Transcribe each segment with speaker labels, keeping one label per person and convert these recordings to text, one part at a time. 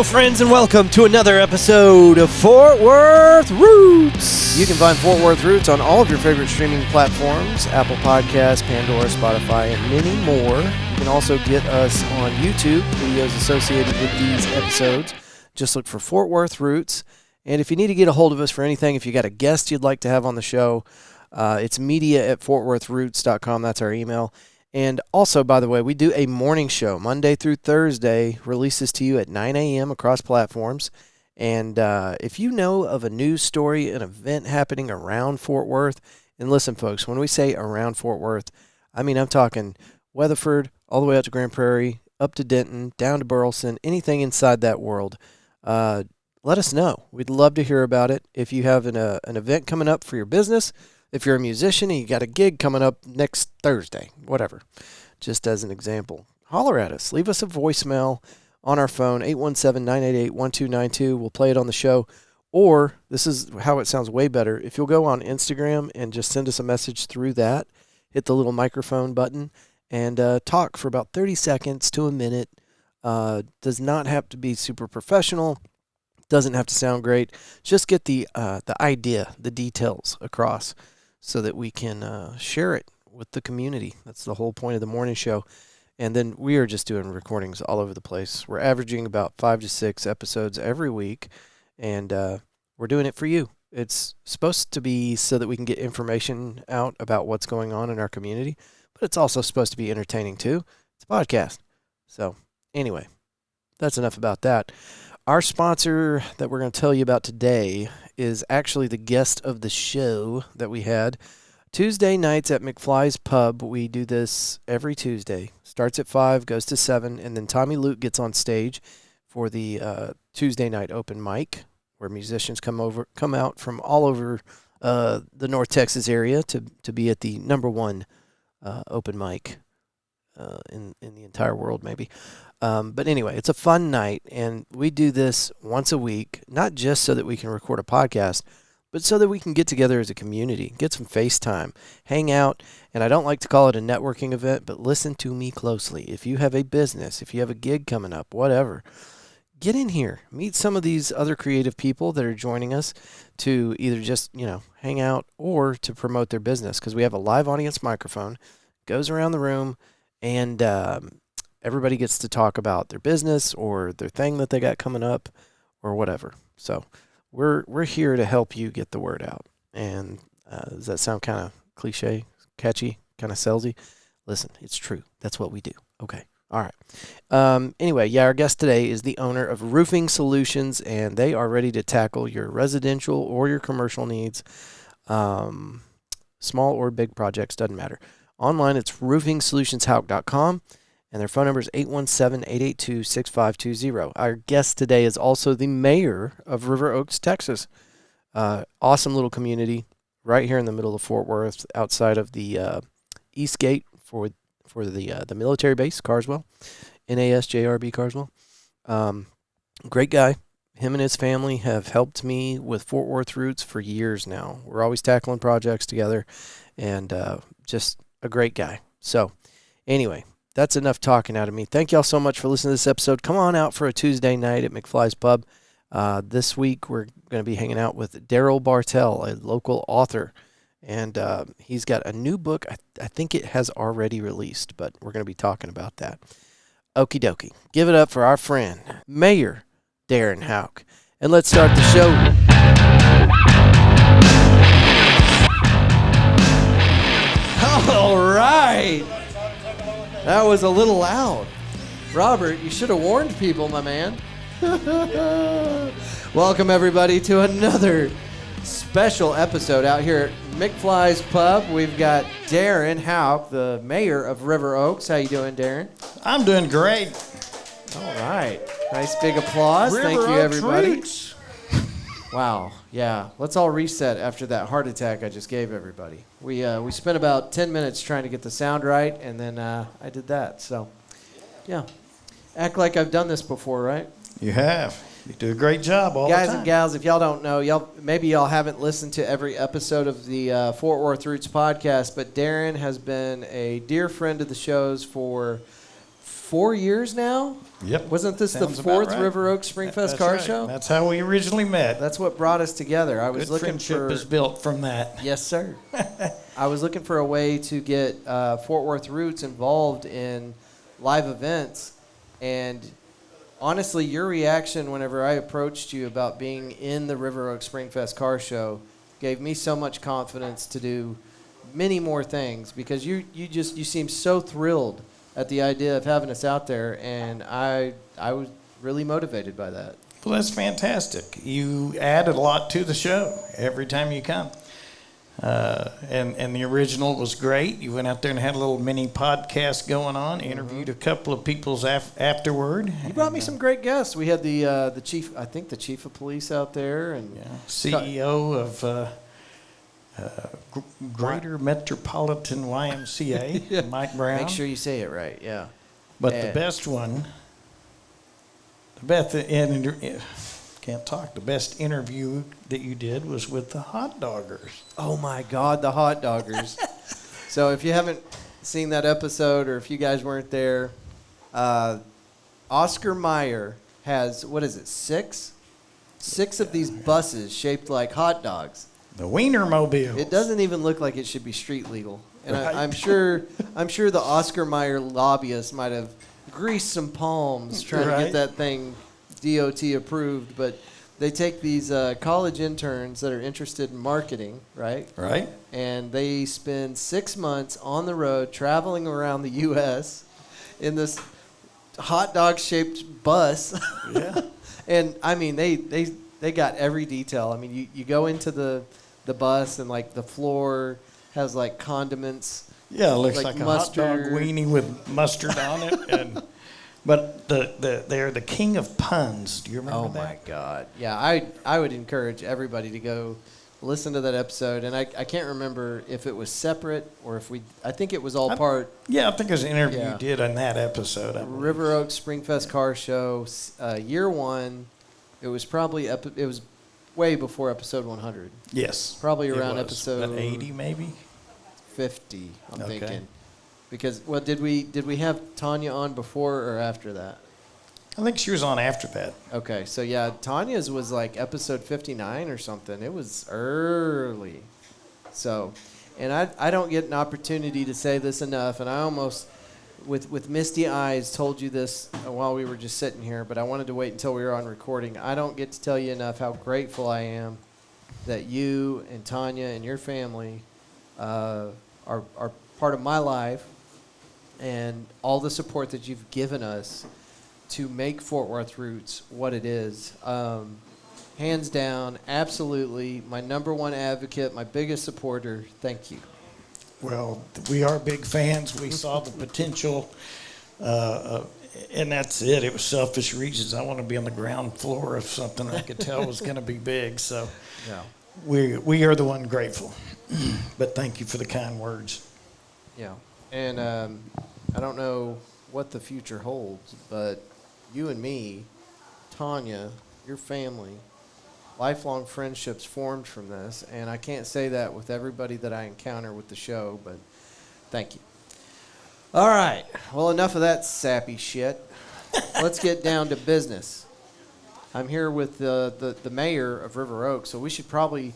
Speaker 1: Hello, friends, and welcome to another episode of Fort Worth Roots. You can find Fort Worth Roots on all of your favorite streaming platforms, Apple Podcasts, Pandora, Spotify, and many more. You can also get us on YouTube, videos associated with these episodes. Just look for Fort Worth Roots. And if you need to get a hold of us for anything, if you got a guest you'd like to have on the show, it's media@fortworthroots.com. That's our email. And also, by the way, we do a morning show Monday through Thursday, releases to you at 9 a.m. across platforms. And if you know of a news story, an event happening around Fort Worth, and listen, folks, when we say around Fort Worth, I mean, I'm talking Weatherford, all the way up to Grand Prairie, up to Denton, down to Burleson, anything inside that world, let us know. We'd love to hear about it. If you have an event coming up for your business, if you're a musician and you got a gig coming up next Thursday, whatever, just as an example, holler at us. Leave us a voicemail on our phone, 817-988-1292. We'll play it on the show. Or, this is how it sounds way better, if you'll go on Instagram and just send us a message through that, hit the little microphone button, and talk for about 30 seconds to a minute. Does not have to be super professional. Doesn't have to sound great. Just get the idea, the details across, so that we can share it with the community. That's the whole point of the morning show. And then we are just doing recordings all over the place. We're averaging about 5 to 6 episodes every week, and we're doing it for you. It's supposed to be so that we can get information out about what's going on in our community, but it's also supposed to be entertaining too. It's a podcast. So anyway, that's enough about that. Our sponsor that we're going to tell you about today is actually the guest of the show that we had. Tuesday nights at McFly's Pub. We do this every Tuesday. Starts at 5, goes to 7, and then Tommy Luke gets on stage for the Tuesday night open mic, where musicians come out from all over the North Texas area to be at the number one open mic in the entire world, maybe. But anyway, it's a fun night, and we do this once a week, not just so that we can record a podcast, but so that we can get together as a community, get some FaceTime, hang out, and I don't like to call it a networking event, but listen to me closely. If you have a business, if you have a gig coming up, whatever, get in here, meet some of these other creative people that are joining us to either just, hang out or to promote their business, because we have a live audience microphone, goes around the room, and everybody gets to talk about their business or their thing that they got coming up or whatever. So we're here to help you get the word out. And does that sound kind of cliche, catchy, kind of salesy? Listen, it's true. That's what we do. Okay. All right. Anyway, our guest today is the owner of Roofing Solutions, and they are ready to tackle your residential or your commercial needs. Small or big projects, doesn't matter. Online, it's roofingsolutionshouk.com. And their phone number is 817-882-6520. Our guest today is also the mayor of River Oaks, Texas. Awesome little community right here in the middle of Fort Worth, outside of the East Gate for the military base, Carswell, NASJRB Carswell. Great guy. Him and his family have helped me with Fort Worth Roots for years now. We're always tackling projects together, and just a great guy. So anyway, that's enough talking out of me. Thank y'all so much for listening to this episode. Come on out for a Tuesday night at McFly's Pub. This week we're going to be hanging out with Daryl Bartell, a local author. And he's got a new book. I think it has already released, but we're going to be talking about that. Okie dokie. Give it up for our friend, Mayor Darren Houk. And let's start the show. All right. That was a little loud. Robert, you should have warned people, my man. Welcome, everybody, to another special episode out here at McFly's Pub. We've got Darren Houk, the mayor of River Oaks. How you doing, Darren?
Speaker 2: I'm doing great.
Speaker 1: All right. Nice big applause. Thank you, everybody.
Speaker 2: Roots.
Speaker 1: Wow. Yeah. Let's all reset after that heart attack I just gave everybody. We spent about 10 minutes trying to get the sound right, and then I did that. So, yeah. Act like I've done this before, right?
Speaker 2: You have. You do a great job all the time.
Speaker 1: Guys and gals, if y'all don't know, maybe y'all haven't listened to every episode of the Fort Worth Roots podcast, but Darren has been a dear friend of the shows for 4 years now.
Speaker 2: Yep.
Speaker 1: Wasn't this
Speaker 2: Sounds
Speaker 1: the
Speaker 2: about
Speaker 1: fourth
Speaker 2: right.
Speaker 1: River Oaks Springfest
Speaker 2: That's
Speaker 1: Car
Speaker 2: right.
Speaker 1: Show?
Speaker 2: That's how we originally met.
Speaker 1: That's what brought us together. I was
Speaker 2: Good
Speaker 1: looking
Speaker 2: friendship
Speaker 1: for.
Speaker 2: is built from that.
Speaker 1: Yes, sir. I was looking for a way to get Fort Worth Roots involved in live events, and honestly, your reaction whenever I approached you about being in the River Oaks Springfest Car Show gave me so much confidence to do many more things, because you seem so thrilled at the idea of having us out there, and I was really motivated by that.
Speaker 2: Well, that's fantastic. You add a lot to the show every time you come. And the original was great. You went out there and had a little mini podcast going on, interviewed a couple of people afterward.
Speaker 1: You brought me some great guests. We had the chief, I think the chief of police out there, and
Speaker 2: CEO of Greater Metropolitan YMCA, Mike Brown.
Speaker 1: Make sure you say it right, yeah.
Speaker 2: But the best one, the best interview that you did was with the hot doggers.
Speaker 1: Oh my God, the hot doggers. So if you haven't seen that episode, or if you guys weren't there, Oscar Mayer has, what is it, six of these buses shaped like hot dogs.
Speaker 2: The Wienermobile.
Speaker 1: It doesn't even look like it should be street legal. And
Speaker 2: Right.
Speaker 1: I'm sure the Oscar Mayer lobbyists might have greased some palms trying to get that thing DOT approved. But they take these college interns that are interested in marketing, right?
Speaker 2: Right.
Speaker 1: And they spend 6 months on the road traveling around the U.S. in this hot dog shaped bus.
Speaker 2: Yeah.
Speaker 1: And I mean, they got every detail. I mean, you go into the bus, and like the floor has like condiments.
Speaker 2: Yeah, it looks
Speaker 1: like
Speaker 2: like a hot dog
Speaker 1: mustard.
Speaker 2: weenie with mustard on it. But they're the king of puns. Do you remember that?
Speaker 1: Oh my God! Yeah, I would encourage everybody to go listen to that episode. And I can't remember if it was separate or if I think it was all part.
Speaker 2: Yeah, I think it was an interview
Speaker 1: Yeah.
Speaker 2: you did on that episode. I believe.
Speaker 1: River Oaks Springfest Car Show, year one. It was probably it was way before episode 100.
Speaker 2: Yes.
Speaker 1: Probably
Speaker 2: it
Speaker 1: around
Speaker 2: was.
Speaker 1: episode
Speaker 2: About 80 maybe.
Speaker 1: 50. I'm
Speaker 2: Okay.
Speaker 1: thinking, because did we have Tanya on before or after that?
Speaker 2: I think she was on after that.
Speaker 1: Okay, so yeah, Tanya's was like episode 59 or something. It was early. So, and I don't get an opportunity to say this enough, and I almost, with misty eyes, told you this while we were just sitting here, but I wanted to wait until we were on recording. I don't get to tell you enough how grateful I am that you and Tanya and your family are part of my life, and all the support that you've given us to make Fort Worth Roots what it is. Hands down, absolutely, my number one advocate, my biggest supporter. Thank you.
Speaker 2: Well, we are big fans. We saw the potential, and that's it. It was selfish reasons. I want to be on the ground floor of something I could tell was going to be big. So
Speaker 1: Yeah.
Speaker 2: we are the one grateful. But thank you for the kind words.
Speaker 1: Yeah. And I don't know what the future holds, but you and me, Tanya, your family, lifelong friendships formed from this, and I can't say that with everybody that I encounter with the show, but thank you. All right. Well, enough of that sappy shit. Let's get down to business. I'm here with the mayor of River Oaks, so we should probably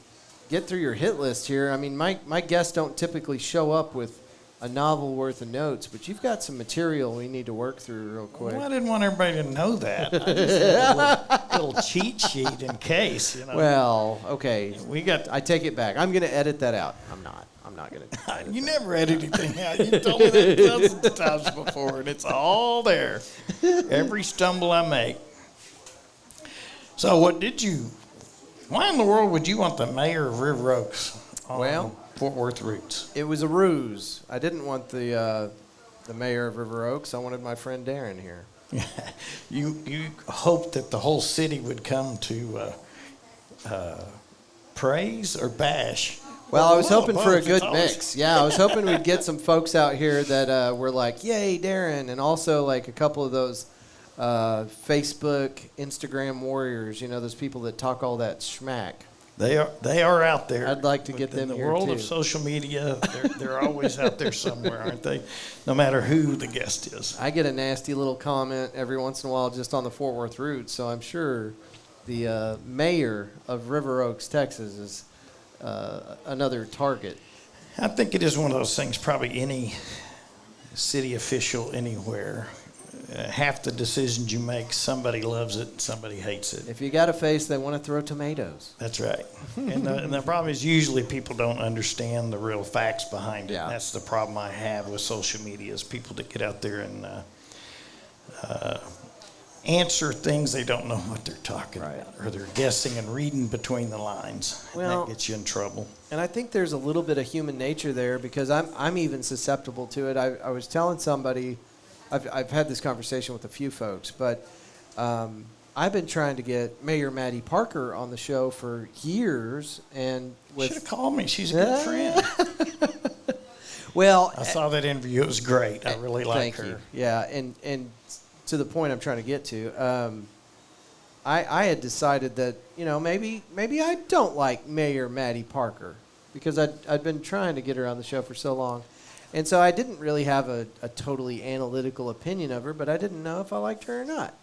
Speaker 1: get through your hit list here. I mean, my guests don't typically show up with a novel worth of notes, but you've got some material we need to work through real quick.
Speaker 2: Well, I didn't want everybody to know that. I just had a little cheat sheet in case, you know.
Speaker 1: Well, okay.
Speaker 2: I
Speaker 1: take it back. I'm going to edit that out. I'm not going to.
Speaker 2: You never edit anything out. You told me that dozens of times before, and it's all there. Every stumble I make. So why in the world would you want the mayor of River Oaks on Fort Worth Roots?
Speaker 1: It was a ruse. I didn't want the mayor of River Oaks. I wanted my friend Darren here.
Speaker 2: You hoped that the whole city would come to praise or bash?
Speaker 1: Well, I was hoping for a good
Speaker 2: always-
Speaker 1: mix. Yeah, I was hoping we'd get some folks out here that were like, yay, Darren, and also like a couple of those Facebook, Instagram warriors, you know, those people that talk all that schmack.
Speaker 2: They are out there.
Speaker 1: I'd like to get them
Speaker 2: in the
Speaker 1: here,
Speaker 2: world
Speaker 1: too.
Speaker 2: of social media. They're always out there somewhere, aren't they? No matter who the guest is.
Speaker 1: I get a nasty little comment every once in a while just on the Fort Worth route, so I'm sure the mayor of River Oaks, Texas, is another target.
Speaker 2: I think it is one of those things. Probably any city official anywhere. Half the decisions you make, somebody loves it, somebody hates it.
Speaker 1: If you got a face, they want to throw tomatoes.
Speaker 2: That's right. And the problem is usually people don't understand the real facts behind it.
Speaker 1: Yeah.
Speaker 2: That's the problem I have with social media is people that get out there and answer things they don't know what they're talking about. Or they're guessing and reading between the lines.
Speaker 1: Well,
Speaker 2: and that gets you in trouble.
Speaker 1: And I think there's a little bit of human nature there because I'm even susceptible to it. I was telling somebody, I've had this conversation with a few folks, but I've been trying to get Mayor Maddie Parker on the show for years, and
Speaker 2: Should have called me. She's a good friend.
Speaker 1: Well,
Speaker 2: I saw that interview. It was great. I really like
Speaker 1: thank
Speaker 2: her.
Speaker 1: you. Yeah, and to the point I'm trying to get to, I had decided that maybe I don't like Mayor Maddie Parker because I'd been trying to get her on the show for so long. And so I didn't really have a totally analytical opinion of her, but I didn't know if I liked her or not.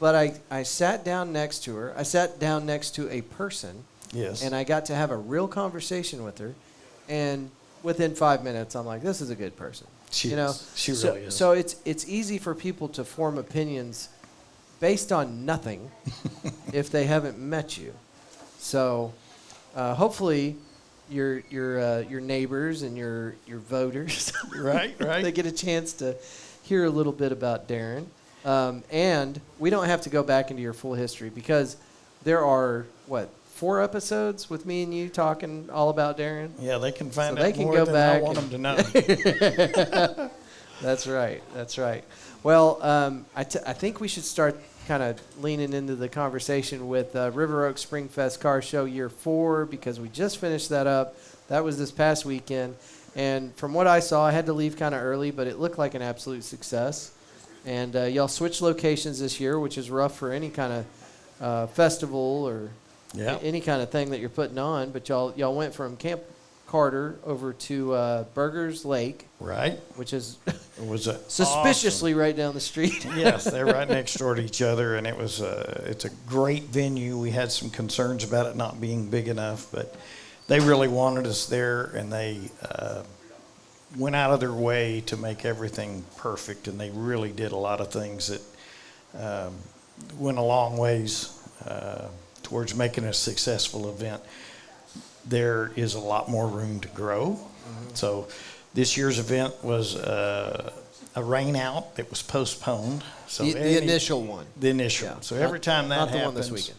Speaker 1: But I sat down next to her. I sat down next to a person.
Speaker 2: Yes.
Speaker 1: And I got to have a real conversation with her. And within 5 minutes, I'm like, this is a good person.
Speaker 2: She is. She really is.
Speaker 1: So it's easy for people to form opinions based on nothing if they haven't met you. So hopefully your neighbors and your voters,
Speaker 2: right,
Speaker 1: they get a chance to hear a little bit about Darren. And we don't have to go back into your full history because there are 4 episodes with me and you talking all about Darren.
Speaker 2: Yeah, they can find
Speaker 1: So
Speaker 2: out
Speaker 1: they can
Speaker 2: more
Speaker 1: go
Speaker 2: than
Speaker 1: back
Speaker 2: I want them to know.
Speaker 1: That's right. Well, I think we should start kind of leaning into the conversation with River Oaks Spring Fest Car Show Year 4 because we just finished that up. That was this past weekend. And from what I saw, I had to leave kind of early, but it looked like an absolute success. And y'all switched locations this year, which is rough for any kind of festival or any kind of thing that you're putting on. But y'all went from Camp Carter over to Burgers Lake.
Speaker 2: Right.
Speaker 1: Which is
Speaker 2: suspiciously
Speaker 1: awesome. Right down the street.
Speaker 2: Yes, they're right next door to each other, and it's a great venue. We had some concerns about it not being big enough, but they really wanted us there, and they went out of their way to make everything perfect, and they really did a lot of things that went a long ways towards making a successful event. There is a lot more room to grow. Mm-hmm. So this year's event was a rain out that was postponed. So
Speaker 1: the initial one.
Speaker 2: The initial one. So every time that happens.
Speaker 1: Not the one this weekend.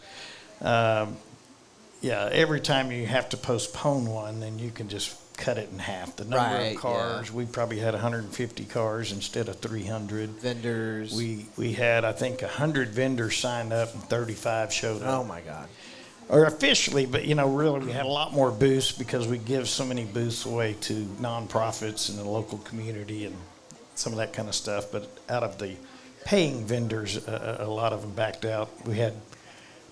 Speaker 2: Every time you have to postpone one, then you can just cut it in half. The number of cars, we probably had 150 cars instead of 300.
Speaker 1: Vendors.
Speaker 2: We had, I think, 100 vendors signed up and 35 showed up.
Speaker 1: Oh, my God.
Speaker 2: Or officially, but, really we had a lot more booths because we give so many booths away to nonprofits in the local community and some of that kind of stuff. But out of the paying vendors, a lot of them backed out. We had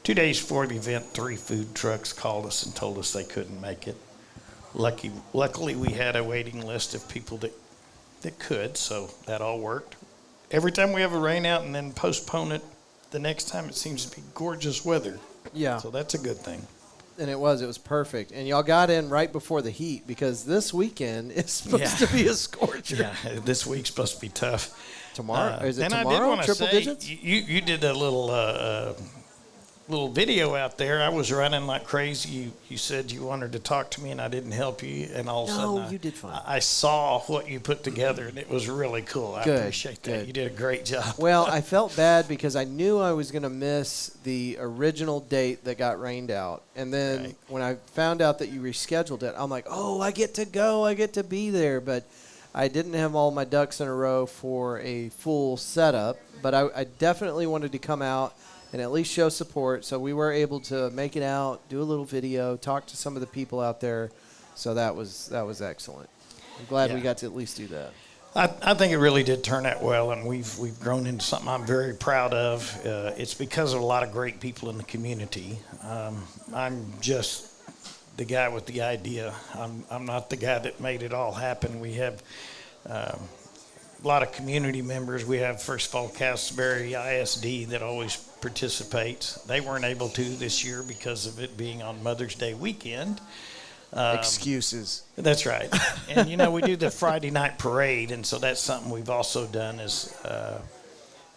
Speaker 2: 2 days before the event, 3 food trucks called us and told us they couldn't make it. Luckily, we had a waiting list of people that could, so that all worked. Every time we have a rain out and then postpone it, the next time it seems to be gorgeous weather.
Speaker 1: Yeah.
Speaker 2: So that's a good thing.
Speaker 1: And it was perfect. And y'all got in right before the heat because this weekend is supposed to be a scorcher.
Speaker 2: Yeah, this week's supposed to be tough.
Speaker 1: Tomorrow? Is it
Speaker 2: and
Speaker 1: tomorrow?
Speaker 2: I did want to
Speaker 1: Triple
Speaker 2: say,
Speaker 1: digits?
Speaker 2: you did a little video out there. I was running like crazy. You said you wanted to talk to me and I didn't help you. And all of a sudden,
Speaker 1: you did fine.
Speaker 2: I saw what you put together and it was really cool. I appreciate that.
Speaker 1: Good.
Speaker 2: You did a great job.
Speaker 1: Well, I felt bad because I knew I was going to miss the original date that got rained out. And then when I found out that you rescheduled it, I'm like, oh, I get to go. I get to be there. But I didn't have all my ducks in a row for a full setup. But I definitely wanted to come out and at least show support. So we were able to make it out, do a little video, talk to some of the people out there. So that was excellent. I'm glad we got to at least do that.
Speaker 2: I think it really did turn out well, and we've grown into something I'm very proud of. It's because of a lot of great people in the community. I'm just the guy with the idea. I'm not the guy that made it all happen. We have a lot of community members. We have First of all Castleberry ISD that always participates. They weren't able to this year because of it being on Mother's Day weekend.
Speaker 1: Excuses.
Speaker 2: That's right. And, we do the Friday night parade, and so that's something we've also done is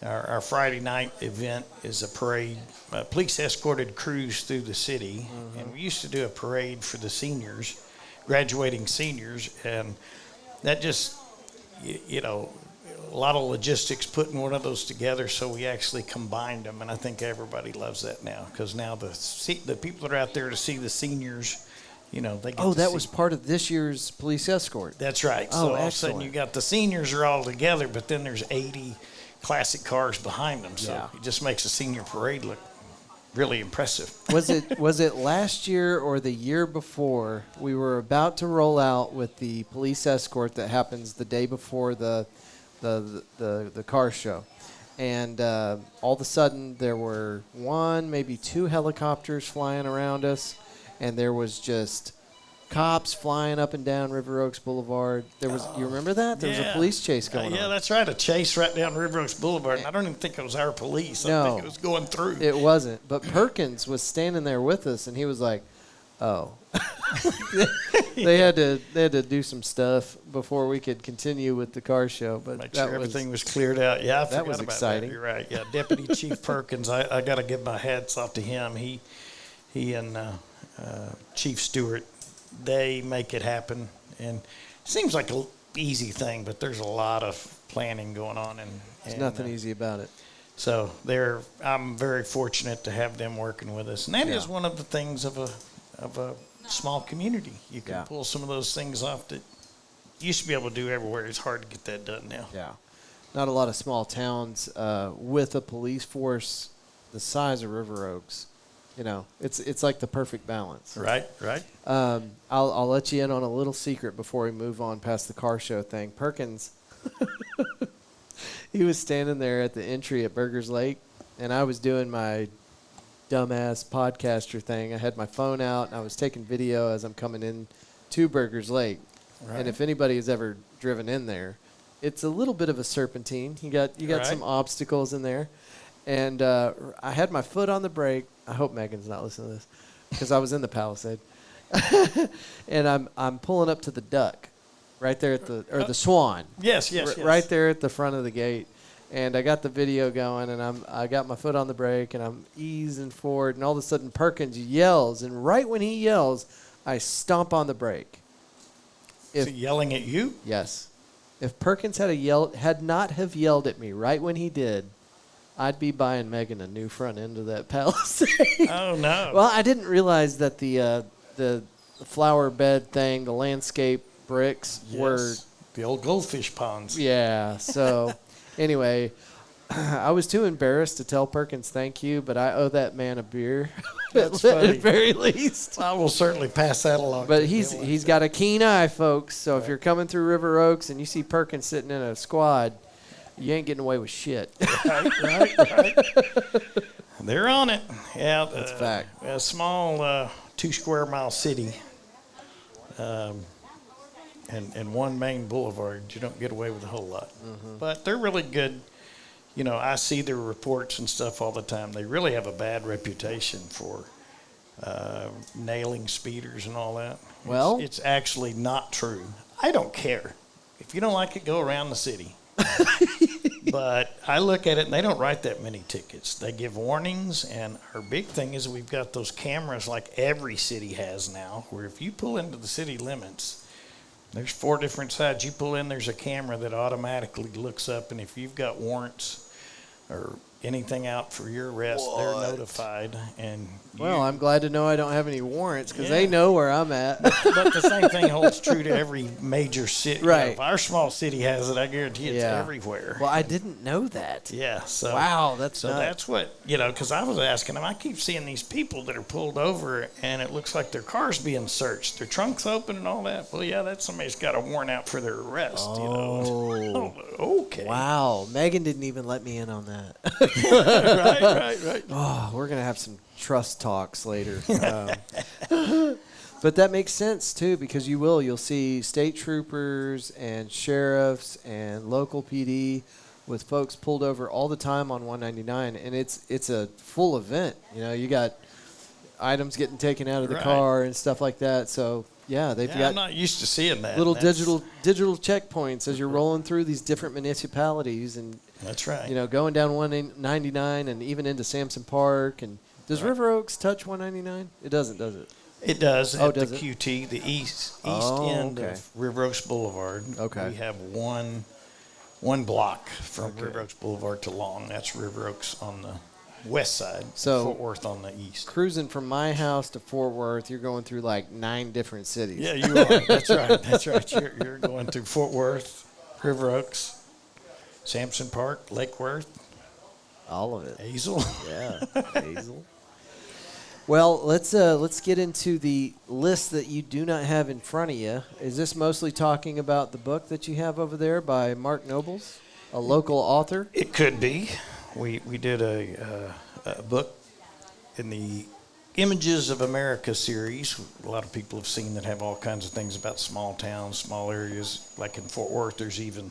Speaker 2: our Friday night event is a parade, a police-escorted cruise through the city. Mm-hmm. And we used to do a parade for the seniors, graduating seniors, and that just, a lot of logistics putting one of those together, so we actually combined them, and I think everybody loves that now, because now the people that are out there to see the seniors, they get
Speaker 1: that was part of this year's police escort.
Speaker 2: That's right.
Speaker 1: Oh,
Speaker 2: so all
Speaker 1: excellent.
Speaker 2: of a sudden you got the seniors are all together, but then there's 80 classic cars behind them. So it just makes a senior parade look really impressive.
Speaker 1: Was it last year or the year before we were about to roll out with the police escort that happens the day before the car show? And all of a sudden there were one, maybe two helicopters flying around us. And there was just cops flying up and down River Oaks Boulevard. You remember that? There was a police chase going on.
Speaker 2: Yeah, that's right. A chase right down River Oaks Boulevard. And I don't even think it was our police.
Speaker 1: No,
Speaker 2: I think it was going through.
Speaker 1: It wasn't. But Perkins was standing there with us, and he was like, "Oh." they had to do some stuff before we could continue with the car show. But
Speaker 2: make sure everything was cleared out. Yeah, I forgot
Speaker 1: that was
Speaker 2: about
Speaker 1: exciting.
Speaker 2: That. You're right. Yeah, Deputy Chief Perkins. I got to give my hats off to him. He and Chief Stewart, they make it happen, and it seems like an easy thing, but there's a lot of planning going on, and
Speaker 1: there's nothing easy about it.
Speaker 2: So I'm very fortunate to have them working with us, and that is one of the things of a small community. You can pull some of those things off that you used to be able to do everywhere. It's hard to get that done now.
Speaker 1: Yeah, not a lot of small towns with a police force the size of River Oaks. It's like the perfect balance.
Speaker 2: Right.
Speaker 1: I'll let you in on a little secret before we move on past the car show thing. Perkins, he was standing there at the entry at Burgers Lake, and I was doing my dumbass podcaster thing. I had my phone out, and I was taking video as I'm coming in to Burgers Lake. Right. And if anybody has ever driven in there, it's a little bit of a serpentine. You got some obstacles in there. And I had my foot on the brake. I hope Megan's not listening to this because I was in the Palisade. And I'm pulling up to the duck right there at the swan.
Speaker 2: Yes.
Speaker 1: Right there at the front of the gate. And I got the video going, and I got my foot on the brake, and I'm easing forward, and all of a sudden Perkins yells, and right when he yells, I stomp on the brake.
Speaker 2: Is he yelling at you?
Speaker 1: Yes. If Perkins had not have yelled at me right when he did, I'd be buying Megan a new front end of that Palisade.
Speaker 2: Oh, no.
Speaker 1: Well, I didn't realize that the flower bed thing, the landscape bricks were...
Speaker 2: the old goldfish ponds.
Speaker 1: Yeah, so anyway, I was too embarrassed to tell Perkins thank you, but I owe that man a beer.
Speaker 2: That's funny.
Speaker 1: At very least.
Speaker 2: I will certainly pass that along.
Speaker 1: But he's got a keen eye, folks, so if you're coming through River Oaks and you see Perkins sitting in a squad... You ain't getting away with shit.
Speaker 2: Right. They're on it. Yeah,
Speaker 1: that's fact.
Speaker 2: A small 2 square mile city, and one main boulevard. You don't get away with a whole lot. Mm-hmm. But they're really good. I see their reports and stuff all the time. They really have a bad reputation for nailing speeders and all that.
Speaker 1: Well,
Speaker 2: it's actually not true. I don't care. If you don't like it, go around the city. But I look at it, and they don't write that many tickets. They give warnings, and our big thing is we've got those cameras like every city has now, where if you pull into the city limits, there's 4 different sides. You pull in, there's a camera that automatically looks up, and if you've got warrants or anything out for your arrest, they're notified. And
Speaker 1: well, I'm glad to know I don't have any warrants because they know where I'm at.
Speaker 2: But the same thing holds true to every major city.
Speaker 1: Right.
Speaker 2: If our small city has it, I guarantee it's everywhere.
Speaker 1: Well, I didn't know that.
Speaker 2: Yeah. So
Speaker 1: wow, that's nuts.
Speaker 2: That's what, because I was asking them, I keep seeing these people that are pulled over and it looks like their car's being searched, their trunk's open and all that. Well, yeah, that's somebody's got a warrant out for their arrest.
Speaker 1: Oh.
Speaker 2: Okay.
Speaker 1: Wow. Megan didn't even let me in on that.
Speaker 2: Right.
Speaker 1: Oh, we're going to have some trust talks later. But that makes sense, too, because you'll see state troopers and sheriffs and local PD with folks pulled over all the time on 199, and it's a full event. You got items getting taken out of the car and stuff like that. So, yeah, they've got
Speaker 2: I'm not used to seeing that.
Speaker 1: Little digital checkpoints as you're rolling through these different municipalities and
Speaker 2: that's right.
Speaker 1: Going down 199 and even into Sampson Park. And does River Oaks touch 199? It doesn't, does it?
Speaker 2: It does.
Speaker 1: Oh,
Speaker 2: at
Speaker 1: does
Speaker 2: the
Speaker 1: it?
Speaker 2: QT, the east end of River Oaks Boulevard.
Speaker 1: Okay.
Speaker 2: We have one block from River Oaks Boulevard to Long. That's River Oaks on the west side.
Speaker 1: So
Speaker 2: Fort Worth on the east.
Speaker 1: Cruising from my house to Fort Worth, you're going through like 9 different cities.
Speaker 2: Yeah, you are. That's right. That's right. You're going through Fort Worth, River Oaks, Sampson Park, Lake Worth.
Speaker 1: All of it.
Speaker 2: Hazel.
Speaker 1: Yeah, Hazel. Well, let's get into the list that you do not have in front of you. Is this mostly talking about the book that you have over there by Mark Nobles, a local author?
Speaker 2: It could be. We did a book in the Images of America series. A lot of people have seen that have all kinds of things about small towns, small areas. Like in Fort Worth, there's even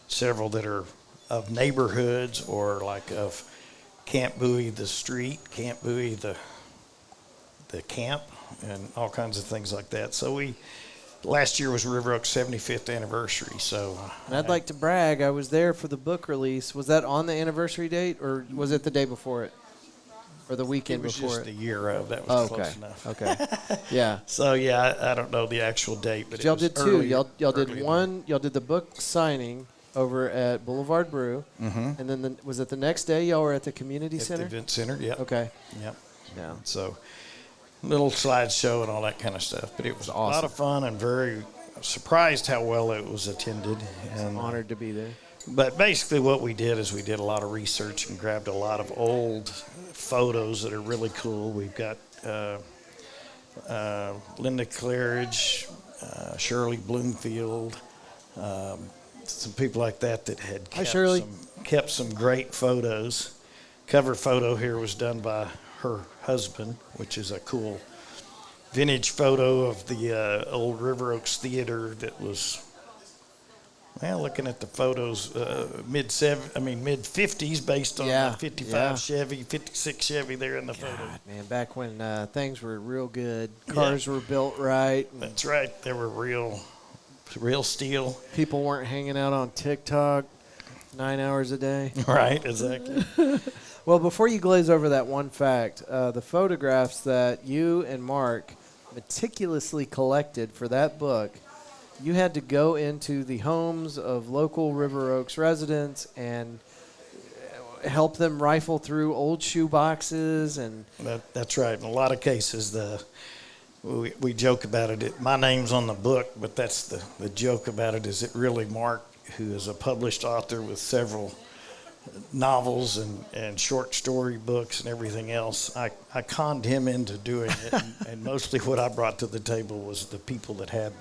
Speaker 2: several that are of neighborhoods or like of Camp Bowie the street, Camp Bowie the camp, and all kinds of things like that. So last year was River Oaks' 75th anniversary. So
Speaker 1: and I'd like to brag. I was there for the book release. Was that on the anniversary date, or was it the day before it, or the weekend before it?
Speaker 2: It was just the year of. That was close enough.
Speaker 1: Okay. Yeah.
Speaker 2: So yeah, I don't know the actual date, but
Speaker 1: y'all did two. Y'all did
Speaker 2: early
Speaker 1: one. Y'all did the book signing over at Boulevard Brew, and then was it the next day y'all were at the community center?
Speaker 2: At the event center. Yeah.
Speaker 1: Okay.
Speaker 2: Yep.
Speaker 1: Yeah.
Speaker 2: So little slideshow and all that kind of stuff, but it was
Speaker 1: awesome.
Speaker 2: A lot of fun and very surprised how well it was attended. And
Speaker 1: honored to be there.
Speaker 2: But basically what we did is we did a lot of research and grabbed a lot of old photos that are really cool. We've got Linda Claridge, Shirley Bloomfield, some people like that had kept some great photos. Cover photo here was done by her husband, which is a cool vintage photo of the old River Oaks Theater that was, well, looking at the photos, mid-50s based on the 55 Chevy, 56 Chevy there in the photo.
Speaker 1: Man, back when things were real good. Cars were built right.
Speaker 2: That's right. They were real steel.
Speaker 1: People weren't hanging out on TikTok 9 hours a day.
Speaker 2: Right, exactly.
Speaker 1: Well, before you glaze over that one fact, the photographs that you and Mark meticulously collected for that book, you had to go into the homes of local River Oaks residents and help them rifle through old shoe boxes. And
Speaker 2: that's right. In a lot of cases, we joke about it. My name's on the book, but that's the joke about it is it really Mark, who is a published author with several novels and short story books and everything else. I conned him into doing it, and mostly what I brought to the table was the people that had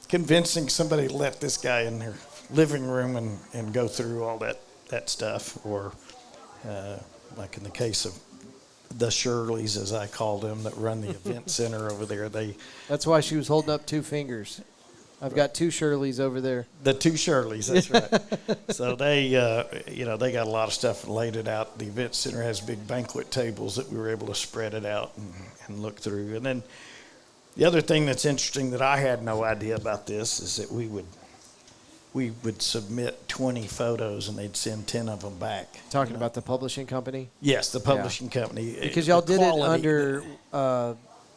Speaker 2: convincing somebody to let this guy in their living room and go through all that stuff, or like in the case of the Shirleys, as I called them, that run the event center over there.
Speaker 1: That's why she was holding up 2 fingers. I've got 2 Shirleys over there.
Speaker 2: The 2 Shirleys, that's right. So they got a lot of stuff and laid it out. The event center has big banquet tables that we were able to spread it out and look through. And then the other thing that's interesting that I had no idea about this is that we would submit 20 photos and they'd send 10 of them back.
Speaker 1: Talking about the publishing company?
Speaker 2: Yes, the publishing company.
Speaker 1: Because y'all did it under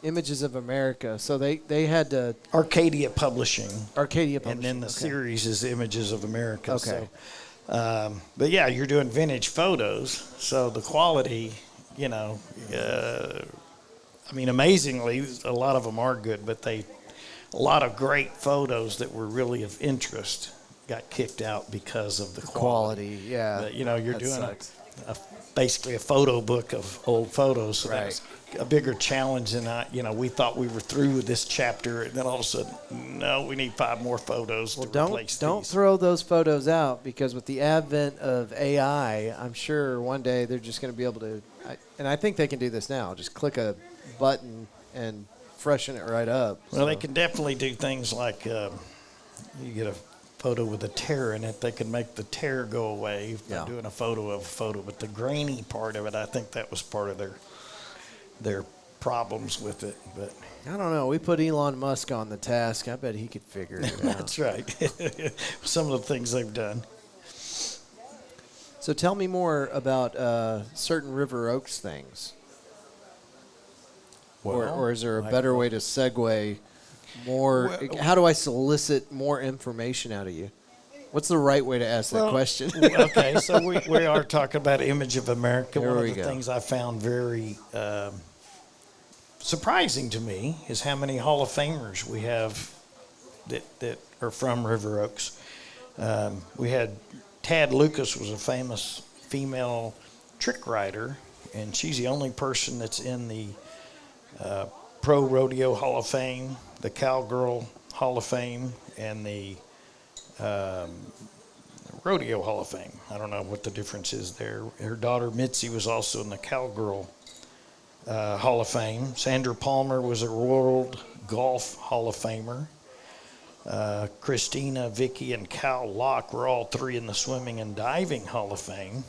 Speaker 1: Images of America, so they had to...
Speaker 2: Arcadia Publishing.
Speaker 1: And
Speaker 2: then the series is Images of America.
Speaker 1: Okay.
Speaker 2: But yeah, you're doing vintage photos, so the quality, amazingly, a lot of them are good, but a lot of great photos that were really of interest got kicked out because of the quality.
Speaker 1: Yeah.
Speaker 2: But, you're doing basically a photo book of old photos, so that's a bigger challenge than we thought we were through with this chapter, and then all of a sudden, no, we need 5 more photos to replace
Speaker 1: don't
Speaker 2: these.
Speaker 1: throw those photos out, because with the advent of AI, I'm sure one day they're just going to be able to, and I think they can do this now, just click a button and freshen it right up.
Speaker 2: Well, they can definitely do things like you get a photo with a tear in it, they can make the tear go away by doing a photo of a photo. But the grainy part of it, I think that was part of their problems with it. But
Speaker 1: I don't know. We put Elon Musk on the task. I bet he could figure it out.
Speaker 2: That's right. Some of the things they've done.
Speaker 1: So tell me more about certain River Oaks things. Or is there a better way to segue more? How do I solicit more information out of you? What's the right way to ask that question?
Speaker 2: Okay, so we are talking about Image of America.
Speaker 1: There
Speaker 2: One
Speaker 1: we
Speaker 2: of the
Speaker 1: go.
Speaker 2: things I found very surprising to me is how many Hall of Famers we have that are from River Oaks. We had Tad Lucas was a famous female trick rider, and she's the only person that's in the Pro Rodeo Hall of Fame, the Cowgirl Hall of Fame, and the Rodeo Hall of Fame. I don't know what the difference is there. Her daughter Mitzi was also in the Cowgirl Hall of Fame. Sandra Palmer was a World Golf Hall of Famer. Christina, Vicky, and Cal Locke were all 3 in the Swimming and Diving Hall of Fame.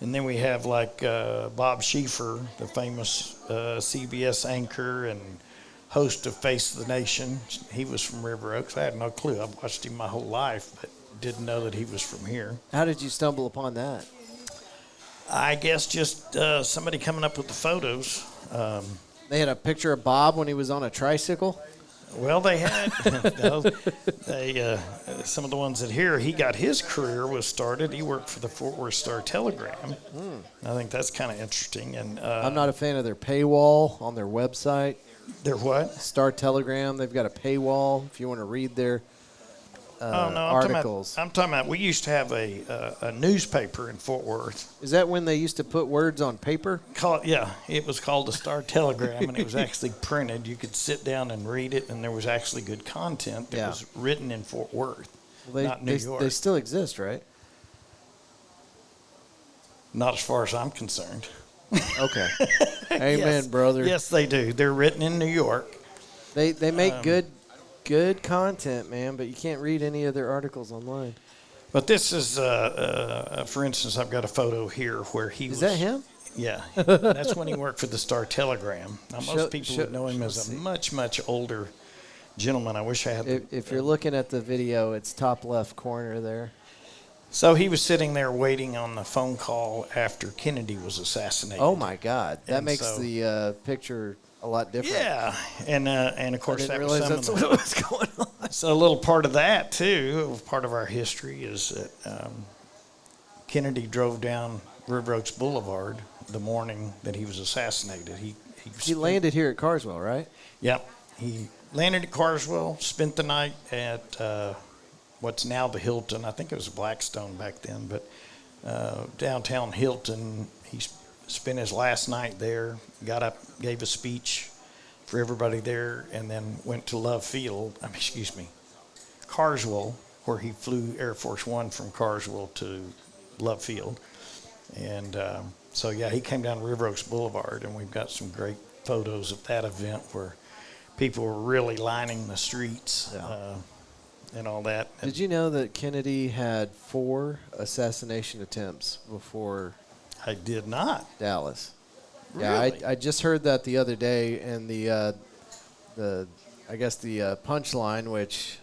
Speaker 2: And then we have like Bob Schieffer, the famous CBS anchor and host of Face of the Nation. He was from River Oaks. I had no clue. I've watched him my whole life, but didn't know that he was from here.
Speaker 1: How did you stumble upon that?
Speaker 2: I guess just somebody coming up with the photos.
Speaker 1: They had a picture of Bob when he was on a tricycle?
Speaker 2: Well, they had some of the ones that here he got his career was started. He worked for the Fort Worth Star Telegram. I think that's kind of interesting. And
Speaker 1: I'm not a fan of their paywall on their website.
Speaker 2: Their what?
Speaker 1: Star Telegram. They've got a paywall if you want to read their articles.
Speaker 2: I'm talking about. We used to have a newspaper in Fort Worth.
Speaker 1: Is that when they used to put words on paper?
Speaker 2: It was called the Star Telegram, and it was actually printed. You could sit down and read it, and there was actually good content that was written in Fort Worth, not New York.
Speaker 1: They still exist, right?
Speaker 2: Not as far as I'm concerned.
Speaker 1: Okay. Amen,
Speaker 2: Yes.
Speaker 1: brother.
Speaker 2: Yes, they do. They're written in New York.
Speaker 1: They make good content, man, but you can't read any of their articles online.
Speaker 2: But this is, for instance, I've got a photo here where he was.
Speaker 1: Is that him?
Speaker 2: Yeah. That's when he worked for the Star Telegram. Now, most people would know him as a
Speaker 1: see.
Speaker 2: much, much older gentleman. I wish I had.
Speaker 1: If you're looking at the video, it's top left corner there.
Speaker 2: So he was sitting there waiting on the phone call after Kennedy was assassinated.
Speaker 1: Oh, my God. That
Speaker 2: And
Speaker 1: makes
Speaker 2: so-
Speaker 1: the picture a lot different.
Speaker 2: Yeah, and of
Speaker 1: I
Speaker 2: course
Speaker 1: didn't
Speaker 2: that
Speaker 1: realize
Speaker 2: was
Speaker 1: that's
Speaker 2: some of
Speaker 1: what was going on.
Speaker 2: So a little part of that too, part of our history is that Kennedy drove down River Oaks Boulevard the morning that he was assassinated.
Speaker 1: He landed here at Carswell, right?
Speaker 2: Yep, he landed at Carswell, spent the night at what's now the Hilton. I think it was Blackstone back then, but downtown Hilton. He spent his last night there, got up, gave a speech for everybody there, and then went to Carswell, where he flew Air Force One from Carswell to Love Field. And so, yeah, he came down River Oaks Boulevard, and we've got some great photos of that event where people were really lining the streets and all that.
Speaker 1: Did you know that Kennedy had 4 assassination attempts before
Speaker 2: I did not.
Speaker 1: Dallas?
Speaker 2: Really?
Speaker 1: Yeah, I just heard that the other day, and the punchline, which,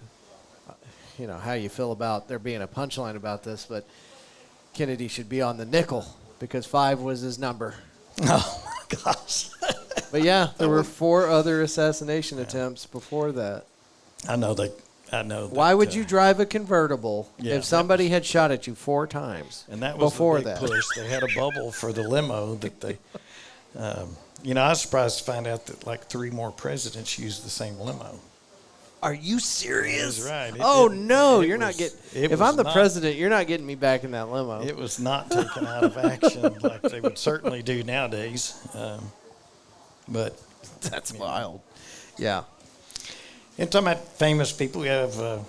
Speaker 1: you know, how you feel about there being a punchline about this, but Kennedy should be on the nickel because 5 was his number.
Speaker 2: Oh, my gosh.
Speaker 1: But yeah, there were 4 other assassination attempts before that.
Speaker 2: I know that I know.
Speaker 1: Why would you drive a convertible if somebody had shot at you 4 times?
Speaker 2: And that was
Speaker 1: before
Speaker 2: the big
Speaker 1: that
Speaker 2: push. They had a bubble for the limo that they. I was surprised to find out that like 3 more presidents used the same limo.
Speaker 1: Are you serious?
Speaker 2: That's right.
Speaker 1: You're not getting. If I'm the president, you're not getting me back in that limo.
Speaker 2: It was not taken out of action like they would certainly do nowadays. But
Speaker 1: that's wild. Yeah.
Speaker 2: And talking about famous people, we have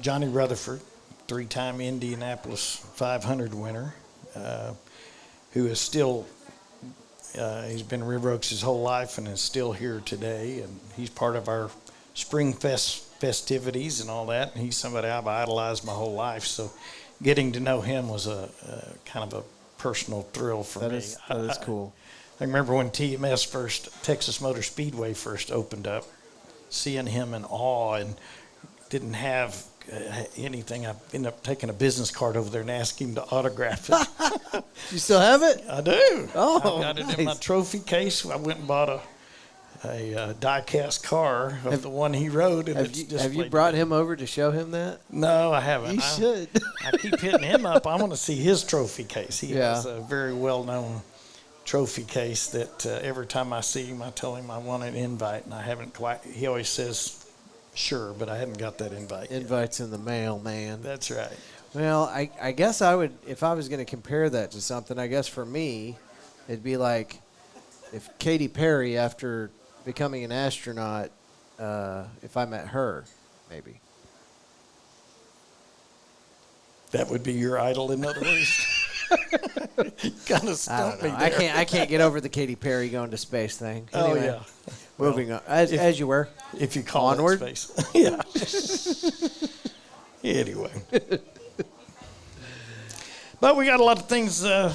Speaker 2: Johnny Rutherford, 3-time Indianapolis 500 winner, who is still. He's been in River Oaks his whole life and is still here today, and he's part of our Spring festivities and all that. And he's somebody I've idolized my whole life, so getting to know him was a kind of a personal thrill for me.
Speaker 1: That is cool.
Speaker 2: I remember when TMS Texas Motor Speedway first opened up, seeing him in awe, and didn't have anything. I ended up taking a business card over there and asking him to autograph it.
Speaker 1: You still have it?
Speaker 2: I do.
Speaker 1: Oh,
Speaker 2: I got it
Speaker 1: nice.
Speaker 2: in my trophy case. I went and bought a die-cast car of the one he rode. And
Speaker 1: have you brought him over to show him that?
Speaker 2: No, I haven't.
Speaker 1: You should.
Speaker 2: I keep hitting him up. I want to see his trophy case. He has a very well-known trophy case that every time I see him, I tell him I want an invite, and I haven't quite. He always says, sure, but I haven't got that invite yet.
Speaker 1: Invite's in the mail, man.
Speaker 2: That's right.
Speaker 1: Well, I guess I would, if I was going to compare that to something, I guess for me, it'd be like if Katy Perry, after becoming an astronaut, if I met her, maybe.
Speaker 2: That would be your idol, in other words. Kind of stumped me there.
Speaker 1: I can't get over the Katy Perry going to space thing. Anyway,
Speaker 2: oh yeah.
Speaker 1: Moving on, as you were.
Speaker 2: If you call
Speaker 1: Onward?
Speaker 2: it space. Yeah. Anyway. But we got a lot of things, I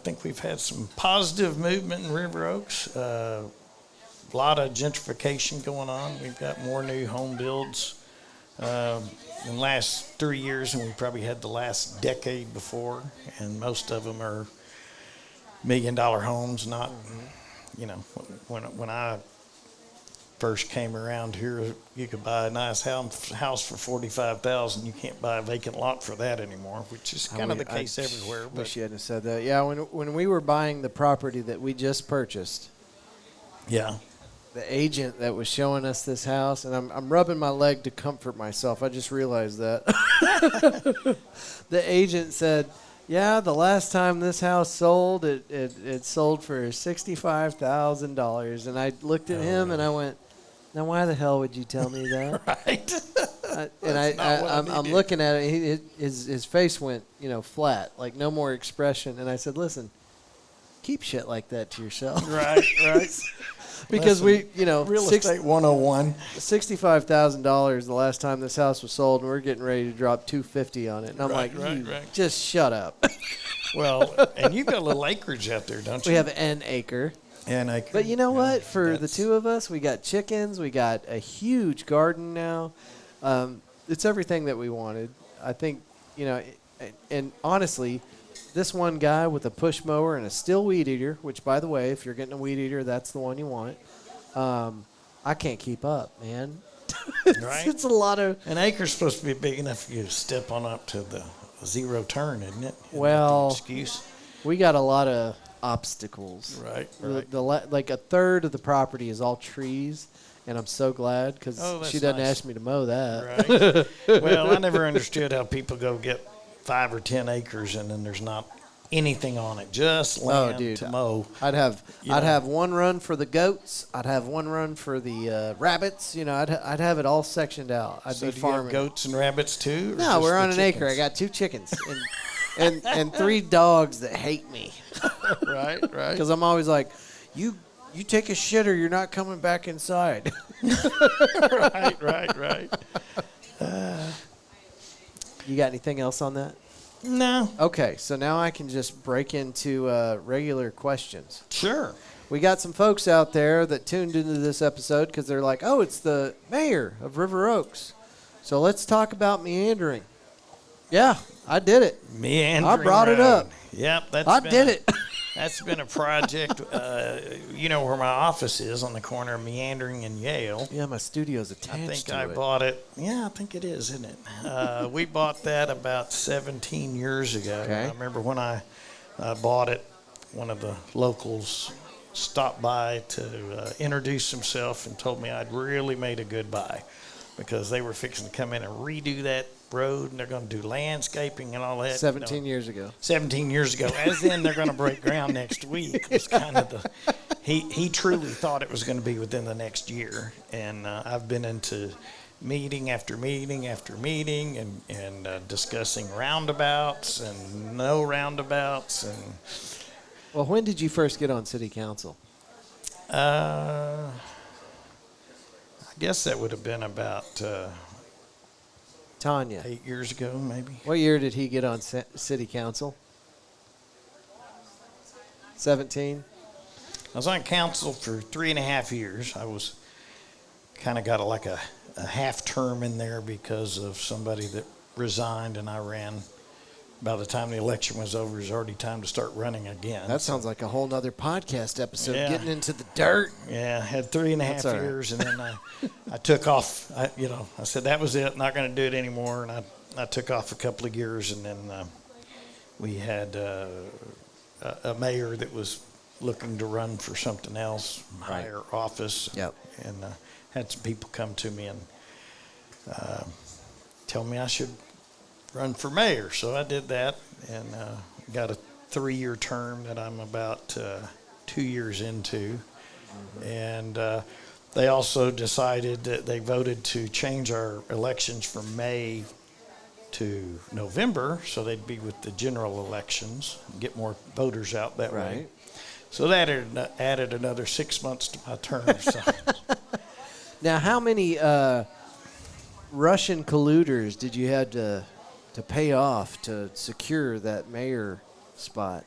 Speaker 2: think we've had some positive movement in River Oaks. A lot of gentrification going on. We've got more new home builds in the last 3 years than we probably had the last decade before. And most of them are $1 million homes, not, when I first came around here, you could buy a nice house for $45,000. You can't buy a vacant lot for that anymore, which is kind of the case everywhere.
Speaker 1: I wish you hadn't said that. Yeah, when we were buying the property that we just purchased,
Speaker 2: yeah,
Speaker 1: the agent that was showing us this house, and I'm rubbing my leg to comfort myself. I just realized that. The agent said, yeah, the last time this house sold, it sold for $65,000. And I looked at him and I went, now why the hell would you tell me that?
Speaker 2: Right.
Speaker 1: I'm looking at it. His face went, flat, like no more expression. And I said, listen, keep shit like that to yourself.
Speaker 2: Right.
Speaker 1: Because
Speaker 2: real estate 101.
Speaker 1: $65,000 the last time this house was sold, and we're getting ready to drop $250 on it. And I'm like, just shut up.
Speaker 2: Well, and you've got a little acreage out there, don't you?
Speaker 1: We have an acre.
Speaker 2: An acre.
Speaker 1: But you know what? For the two of us, we got chickens. We got a huge garden now. It's everything that we wanted. I think, and honestly, this one guy with a push mower and a still weed eater, which, by the way, if you're getting a weed eater, that's the one you want. I can't keep up, man.
Speaker 2: Right.
Speaker 1: It's a lot of...
Speaker 2: An acre's supposed to be big enough for you to step on up to the zero turn, isn't it?
Speaker 1: Well,
Speaker 2: excuse.
Speaker 1: We got a lot of obstacles.
Speaker 2: Right.
Speaker 1: Like a third of the property is all trees, and I'm so glad because she doesn't ask me to mow that.
Speaker 2: Right. Well, I never understood how people go get 5 or 10 acres and then there's not anything on it, just land to mow.
Speaker 1: I'd have one run for the goats. I'd have one run for the rabbits. I'd have it all sectioned out. I'd be farming.
Speaker 2: You have goats and rabbits too?
Speaker 1: No, we're on an acre. I got 2 chickens and 3 dogs that hate me.
Speaker 2: Right.
Speaker 1: Because I'm always like, you take a shit or you're not coming back inside.
Speaker 2: Right.
Speaker 1: You got anything else on that?
Speaker 2: No.
Speaker 1: Okay, so now I can just break into regular questions.
Speaker 2: Sure.
Speaker 1: We got some folks out there that tuned into this episode because they're like, oh, it's the mayor of River Oaks. So let's talk about meandering. Yeah, I did it.
Speaker 2: Meandering.
Speaker 1: I brought it up.
Speaker 2: Yep,
Speaker 1: I did it.
Speaker 2: That's been a project. You know where my office is on the corner of Meandering and Yale.
Speaker 1: Yeah, my studio's attached
Speaker 2: I bought it. Yeah, I think it is, isn't it? We bought that about 17 years ago.
Speaker 1: Okay.
Speaker 2: I remember when I bought it, one of the locals stopped by to introduce himself and told me I'd really made a good buy because they were fixing to come in and redo that road, and they're going to do landscaping and all that.
Speaker 1: 17 years ago.
Speaker 2: 17 years ago. As in, they're going to break ground next week. Was kind of the. He truly thought it was going to be within the next year, and I've been into meeting after meeting after meeting, and discussing roundabouts and no roundabouts, and.
Speaker 1: Well, when did you first get on city council?
Speaker 2: I guess that would have been about.
Speaker 1: Tanya.
Speaker 2: 8 years ago, maybe.
Speaker 1: What year did he get on city council? 17?
Speaker 2: I was on council for 3.5 years. I was kind of got a half term in there because of somebody that resigned, and I ran. By the time the election was over, it was already time to start running again.
Speaker 1: That sounds like a whole nother podcast episode,
Speaker 2: Yeah.
Speaker 1: getting into the dirt.
Speaker 2: Yeah, I had 3.5
Speaker 1: all right.
Speaker 2: years, and then I took off. I said that was it, not going to do it anymore, and I took off a couple of years, and then we had a mayor that was looking to run for something else, higher office.
Speaker 1: Yep.
Speaker 2: And had some people come to me and tell me I should run for mayor. So I did that and got a 3-year term that I'm about 2 years into. Mm-hmm. And they also decided that they voted to change our elections from May to November, so they'd be with the general elections, get more voters out that way.
Speaker 1: Right.
Speaker 2: So that added another 6 months to my term. So.
Speaker 1: Now, how many Russian colluders did you have to pay off to secure that mayor spot?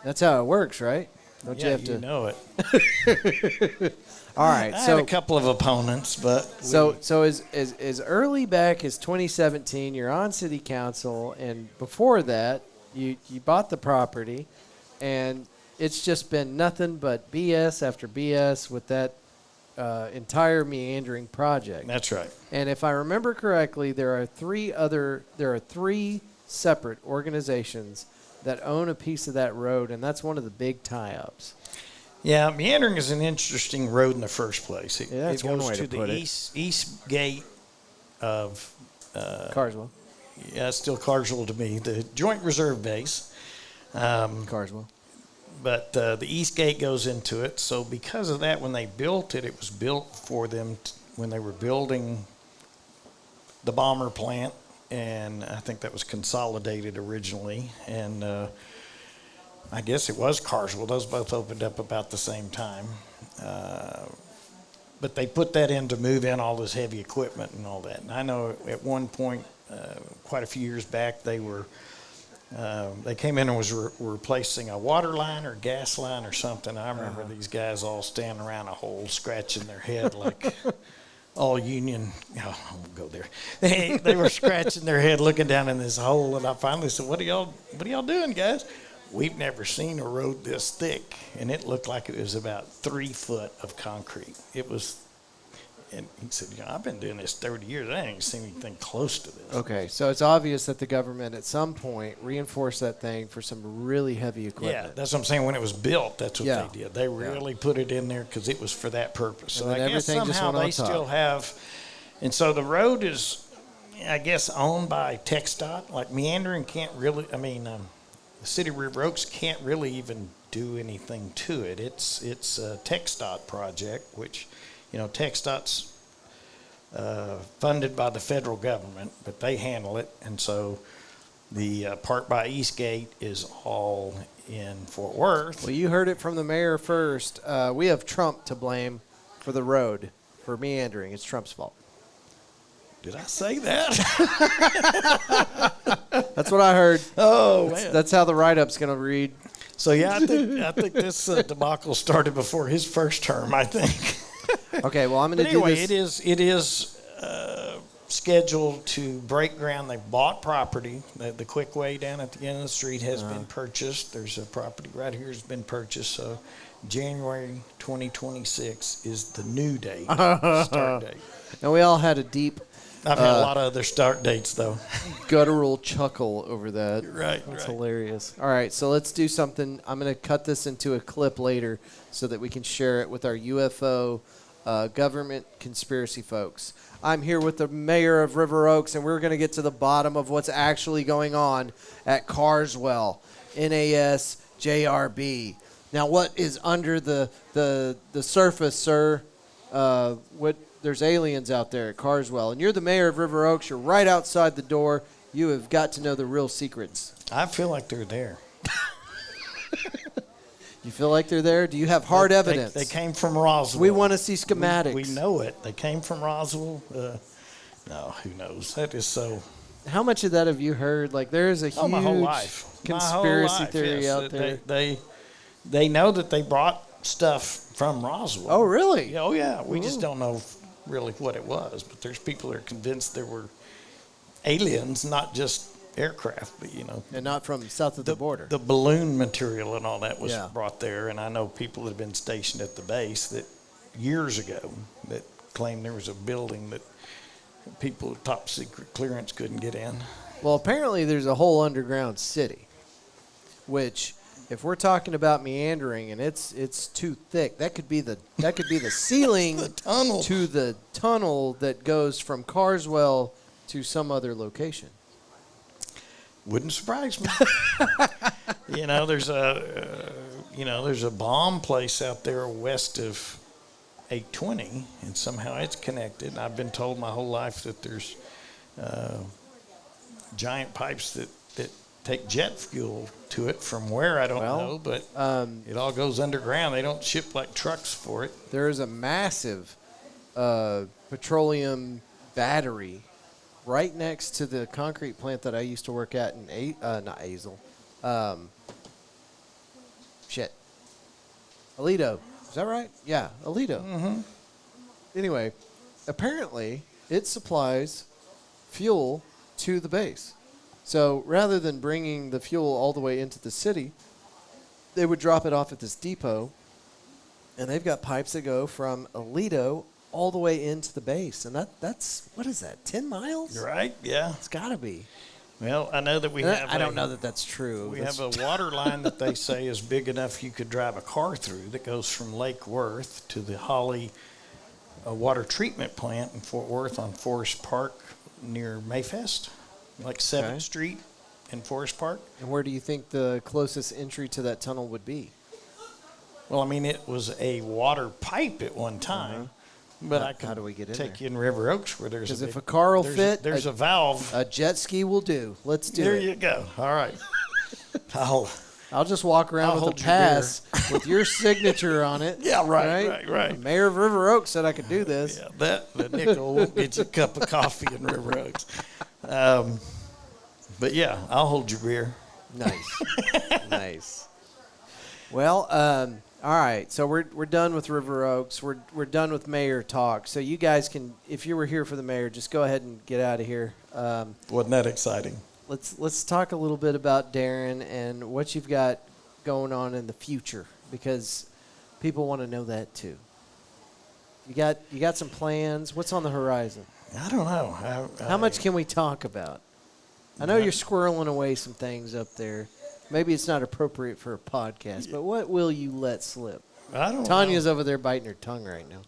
Speaker 1: That's how it works, right? Don't
Speaker 2: Yeah,
Speaker 1: you have to
Speaker 2: know it.
Speaker 1: All right,
Speaker 2: I
Speaker 1: so
Speaker 2: had a couple of opponents, but
Speaker 1: so as early back as 2017, you're on city council, and before that, you bought the property, and it's just been nothing but BS after BS with that entire meandering project.
Speaker 2: That's right.
Speaker 1: And if I remember correctly, there are three separate organizations that own a piece of that road, and that's one of the big tie-ups.
Speaker 2: Yeah, meandering is an interesting road in the first place. It
Speaker 1: Yeah, that's
Speaker 2: goes
Speaker 1: one way to
Speaker 2: the
Speaker 1: put it.
Speaker 2: east gate of
Speaker 1: Carswell.
Speaker 2: yeah, it's still Carswell to me, the Joint Reserve Base.
Speaker 1: Carswell.
Speaker 2: But the east gate goes into it. So because of that, when they built it, it was built for them when they were building the bomber plant, and I think that was consolidated originally. And I guess it was Carswell. Those both opened up about the same time. But they put that in to move in all this heavy equipment and all that. And I know at one point, quite a few years back, they came in and was replacing a water line or gas line or something. I remember these guys all standing around a hole, scratching their head like all union. I won't go there. They were scratching their head, looking down in this hole. And I finally said, "What are y'all doing, guys?" "We've never seen a road this thick," and it looked like it was about 3 foot of concrete. It was. And he said, "I've been doing this 30 years. I ain't seen anything close to this."
Speaker 1: Okay, so it's obvious that the government at some point reinforced that thing for some really heavy equipment.
Speaker 2: Yeah, that's what I'm saying. When it was built, that's what
Speaker 1: Yeah.
Speaker 2: they did. They really put it in there because it was for that purpose. So
Speaker 1: And then
Speaker 2: I guess
Speaker 1: everything just
Speaker 2: somehow
Speaker 1: went on
Speaker 2: they
Speaker 1: top.
Speaker 2: still have. And so the road is, I guess, owned by TxDOT. Like meandering can't really, the City of River Oaks can't really even do anything to it. It's a TxDOT project, which, TxDOT's funded by the federal government, but they handle it. And so the part by Eastgate is all in Fort Worth.
Speaker 1: Well, you heard it from the mayor first. We have Trump to blame for the road, for meandering. It's Trump's fault.
Speaker 2: Did I say that?
Speaker 1: That's what I heard.
Speaker 2: Oh, man.
Speaker 1: That's how the write-up's going to read.
Speaker 2: So, yeah, I think this debacle started before his first term, I think.
Speaker 1: Okay, well, I'm going to
Speaker 2: But anyway,
Speaker 1: do this.
Speaker 2: it is scheduled to break ground. They bought property. The quick way down at the end of the street has been purchased. There's a property right here has been purchased. So January 2026 is the new date, start date.
Speaker 1: And we all had a deep
Speaker 2: I've had a lot of other start dates, though.
Speaker 1: guttural chuckle over that.
Speaker 2: Right,
Speaker 1: That's
Speaker 2: right.
Speaker 1: hilarious. All right, so let's do something. I'm going to cut this into a clip later so that we can share it with our UFO government conspiracy folks. I'm here with the mayor of River Oaks, and we're going to get to the bottom of what's actually going on at Carswell, NAS JRB. Now, what is under the surface, sir? There's aliens out there at Carswell, and you're the mayor of River Oaks. You're right outside the door. You have got to know the real secrets.
Speaker 2: I feel like they're there.
Speaker 1: You feel like they're there? Do you have hard evidence?
Speaker 2: They came from Roswell.
Speaker 1: We want to see schematics.
Speaker 2: We know it. They came from Roswell. No, who knows? That is so.
Speaker 1: How much of that have you heard? Like, there is a huge
Speaker 2: my whole life.
Speaker 1: conspiracy theory out there.
Speaker 2: They know that they brought stuff from Roswell.
Speaker 1: Oh, really?
Speaker 2: Oh, yeah. We just don't know really what it was. But there's people that are convinced there were aliens, not just aircraft, but,
Speaker 1: And not from south of the border.
Speaker 2: The balloon material and all that was
Speaker 1: Yeah.
Speaker 2: brought there. And I know people that have been stationed at the base that years ago that claimed there was a building that people with top secret clearance couldn't get in.
Speaker 1: Well, apparently there's a whole underground city, which, if we're talking about meandering and it's too thick, that could be the ceiling
Speaker 2: The tunnel.
Speaker 1: to the tunnel that goes from Carswell to some other location.
Speaker 2: Wouldn't surprise me. There's a bomb place out there west of 820, and somehow it's connected. And I've been told my whole life that there's giant pipes that take jet fuel to it from where I don't know, but it all goes underground. They don't ship like trucks for it.
Speaker 1: There is a massive petroleum battery right next to the concrete plant that I used to work at in not Azle. Alito. Is that right? Yeah, Alito.
Speaker 2: Mm-hmm.
Speaker 1: Anyway, apparently it supplies fuel to the base. So rather than bringing the fuel all the way into the city, they would drop it off at this depot, and they've got pipes that go from Alito all the way into the base. And that's, what is that, 10 miles?
Speaker 2: Right, yeah.
Speaker 1: It's got to be.
Speaker 2: Well, I know that we have
Speaker 1: I don't know that that's true.
Speaker 2: We have a water line that they say is big enough you could drive a car through that goes from Lake Worth to the Holly water treatment plant in Fort Worth on Forest Park near Mayfest, like 7th Street in Forest Park.
Speaker 1: And where do you think the closest entry to that tunnel would be?
Speaker 2: Well, I mean, it was a water pipe at one time. But
Speaker 1: How do we get in
Speaker 2: take
Speaker 1: there?
Speaker 2: you in River Oaks where there's
Speaker 1: Because if a car will fit,
Speaker 2: there's a valve.
Speaker 1: A jet ski will do. Let's do
Speaker 2: There
Speaker 1: it.
Speaker 2: you go. All right.
Speaker 1: I'll just walk around
Speaker 2: I'll
Speaker 1: with
Speaker 2: hold
Speaker 1: a
Speaker 2: your beer.
Speaker 1: pass with your signature on it.
Speaker 2: Yeah, right.
Speaker 1: The mayor of River Oaks said I could do this.
Speaker 2: Yeah, the nickel won't get you a cup of coffee in River Oaks. But yeah, I'll hold your beer.
Speaker 1: Nice. Nice. Well, all right. So we're done with River Oaks. We're done with mayor talk. So you guys can, if you were here for the mayor, just go ahead and get out of here.
Speaker 2: Wasn't that exciting?
Speaker 1: Let's talk a little bit about Darren and what you've got going on in the future, because people want to know that too. You got some plans. What's on the horizon?
Speaker 2: I don't know.
Speaker 1: How much can we talk about? I know you're squirreling away some things up there. Maybe it's not appropriate for a podcast, but what will you let slip?
Speaker 2: I don't
Speaker 1: Tanya's over there biting her tongue right now.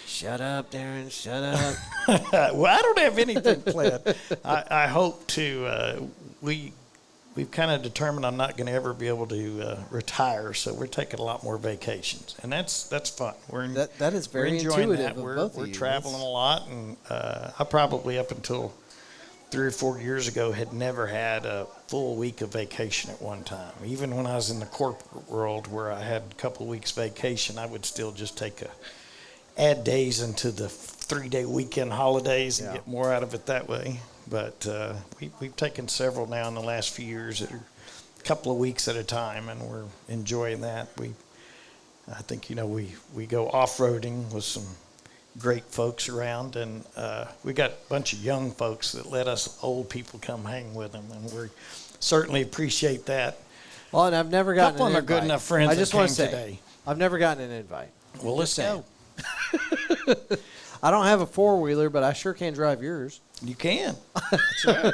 Speaker 1: Shut up, Darren. Shut up.
Speaker 2: Well, I don't have anything planned. I hope to. We've kind of determined I'm not going to ever be able to retire, so we're taking a lot more vacations, and that's fun.
Speaker 1: That is very
Speaker 2: we're enjoying
Speaker 1: intuitive
Speaker 2: that.
Speaker 1: of
Speaker 2: We're
Speaker 1: both of
Speaker 2: we're
Speaker 1: you.
Speaker 2: traveling a lot, and I probably up until 3 or 4 years ago had never had a full week of vacation at one time. Even when I was in the corporate world where I had a couple of weeks vacation, I would still just add days into the 3-day weekend holidays and get more out of it that way. But we've taken several now in the last few years that are a couple of weeks at a time, and we're enjoying that. I think we go off-roading with some great folks around, and we got a bunch of young folks that let us old people come hang with them, and we certainly appreciate that.
Speaker 1: Well, and I've never gotten
Speaker 2: Couple
Speaker 1: an
Speaker 2: of
Speaker 1: invite.
Speaker 2: good enough friends
Speaker 1: I just
Speaker 2: that
Speaker 1: want
Speaker 2: came
Speaker 1: to say,
Speaker 2: today.
Speaker 1: I've never gotten an invite.
Speaker 2: Well, let's go.
Speaker 1: I don't have a four-wheeler, but I sure can drive yours.
Speaker 2: You can. That's right.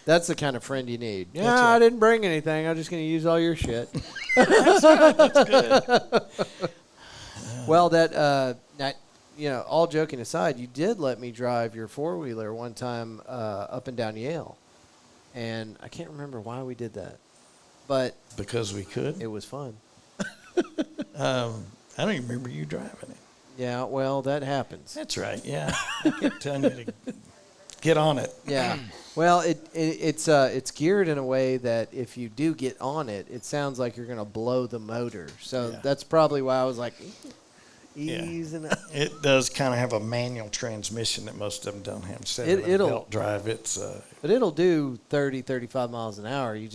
Speaker 1: That's the kind of friend you need. Yeah,
Speaker 2: That's right.
Speaker 1: I didn't bring anything. I'm just going to use all your shit.
Speaker 2: That's good.
Speaker 1: Well, all joking aside, you did let me drive your four-wheeler one time up and down Yale. And I can't remember why we did that. But
Speaker 2: Because we could.
Speaker 1: it was fun.
Speaker 2: I don't even remember you driving it.
Speaker 1: Yeah, well, that happens.
Speaker 2: That's right. Yeah, I kept telling you to get on it.
Speaker 1: Yeah. Well, it's geared in a way that if you do get on it, it sounds like you're going to blow the motor. So
Speaker 2: Yeah.
Speaker 1: that's probably why I was like,
Speaker 2: Yeah.
Speaker 1: easing up.
Speaker 2: It does kind of have a manual transmission that most of them don't have. Instead of a
Speaker 1: It'll-
Speaker 2: belt drive, it's
Speaker 1: But it'll do 30, 35 miles an hour. The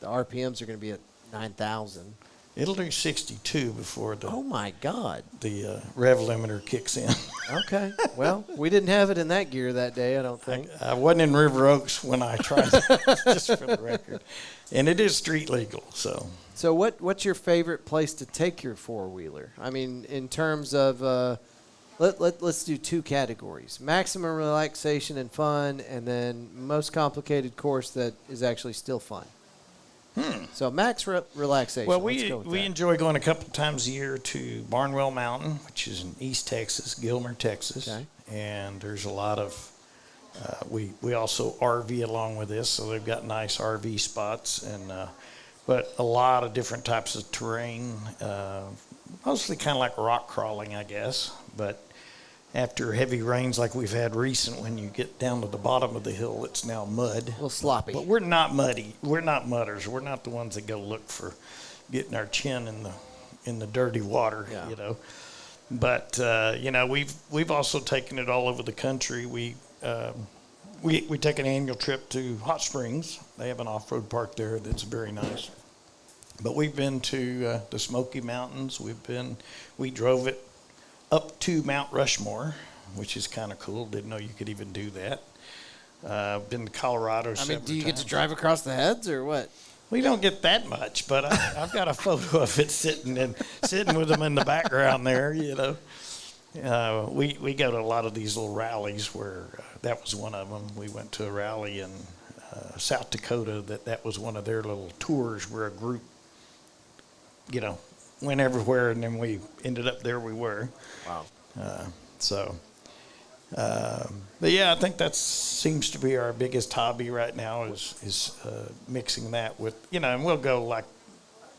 Speaker 1: RPMs are going to be at 9,000.
Speaker 2: it'll do 62 before
Speaker 1: Oh, my God.
Speaker 2: the rev limiter kicks in.
Speaker 1: Okay. Well, we didn't have it in that gear that day, I don't think.
Speaker 2: I wasn't in River Oaks when I tried it, just for the record. And it is street legal, so.
Speaker 1: So what's your favorite place to take your four-wheeler? I mean, in terms of, let's do two categories. Maximum relaxation and fun, and then most complicated course that is actually still fun. So max relaxation.
Speaker 2: Well,
Speaker 1: let's go with
Speaker 2: we
Speaker 1: that.
Speaker 2: enjoy going a couple times a year to Barnwell Mountain, which is in East Texas, Gilmer, Texas.
Speaker 1: Okay.
Speaker 2: And there's a lot of, we also RV along with this, so they've got nice RV spots, and but a lot of different types of terrain, mostly kind of like rock crawling, I guess. But after heavy rains like we've had recent, when you get down to the bottom of the hill, it's now mud.
Speaker 1: A little sloppy.
Speaker 2: But we're not muddy. We're not mudders. We're not the ones that go look for getting our chin in the dirty water,
Speaker 1: Yeah.
Speaker 2: you know. But we've also taken it all over the country. We take an annual trip to Hot Springs. They have an off-road park there that's very nice. But we've been to the Smoky Mountains. We drove it up to Mount Rushmore, which is kind of cool. Didn't know you could even do that. Been to Colorado.
Speaker 1: do you get to drive across the heads or what?
Speaker 2: We don't get that much, but I've got a photo of it sitting with them in the background there. You know, we go to a lot of these little rallies where that was one of them. We went to a rally in South Dakota that was one of their little tours where a group, you know, went everywhere, and then we ended up there we were.
Speaker 1: Wow.
Speaker 2: But yeah, I think that seems to be our biggest hobby right now is mixing that with, you know, and we'll go like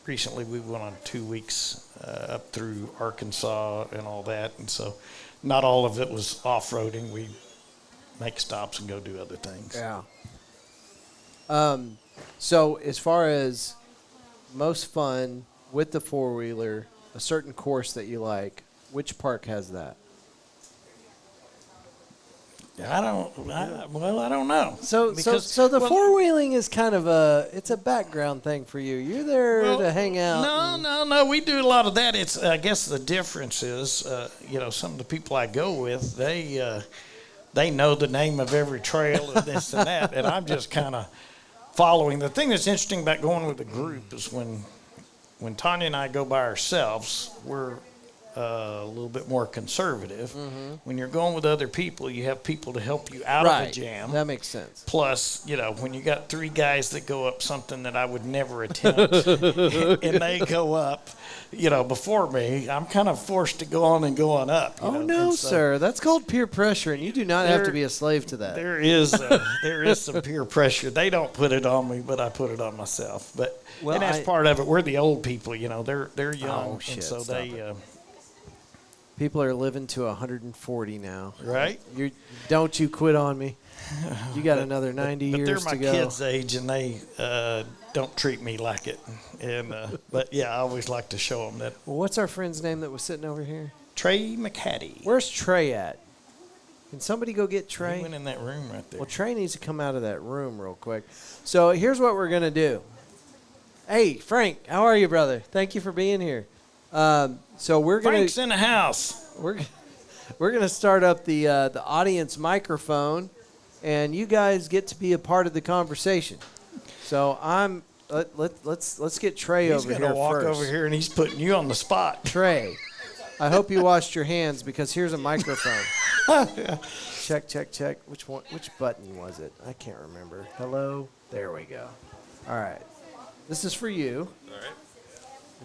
Speaker 2: recently we went on 2 weeks up through Arkansas and all that. And so not all of it was off-roading. We make stops and go do other things.
Speaker 1: Yeah. So as far as most fun with the four-wheeler, a certain course that you like, which park has that?
Speaker 2: I don't know.
Speaker 1: So the four-wheeling is kind of it's a background thing for you. You're there to hang out.
Speaker 2: No. We do a lot of that. It's I guess the difference is, some of the people I go with, they know the name of every trail and this and that, and I'm just kind of following. The thing that's interesting about going with a group is when Tanya and I go by ourselves, we're a little bit more conservative. Mm-hmm. When you're going with other people, you have people to help you out of the jam.
Speaker 1: That makes sense.
Speaker 2: Plus, when you got three guys that go up something that I would never attempt, and they go up, before me, I'm kind of forced to go on up.
Speaker 1: No, sir. That's called peer pressure, and you do not have to be a slave to that.
Speaker 2: There is some peer pressure. They don't put it on me, but I put it on myself. And that's part of it. We're the old people, they're young, and so they.
Speaker 1: People are living to 140 now.
Speaker 2: Right?
Speaker 1: Don't you quit on me. You got another 90 years to go.
Speaker 2: But they're my kids' age, and they don't treat me like it. And but, yeah, I always like to show them that.
Speaker 1: Well, what's our friend's name that was sitting over here?
Speaker 2: Trey McCaddy.
Speaker 1: Where's Trey at? Can somebody go get Trey?
Speaker 2: He went in that room right there.
Speaker 1: Well, Trey needs to come out of that room real quick. So here's what we're going to do. Hey, Frank, how are you, brother? Thank you for being here. So we're going to...
Speaker 2: Frank's in the house.
Speaker 1: We're going to start up the audience microphone, and you guys get to be a part of the conversation. So let's get Trey over here first.
Speaker 2: He's going to walk over here, and he's putting you on the spot.
Speaker 1: Trey, I hope you washed your hands because here's a microphone. Check, check, check. Which one? Which button was it? I can't remember. Hello? There we go. All right. This is for you.
Speaker 3: All right.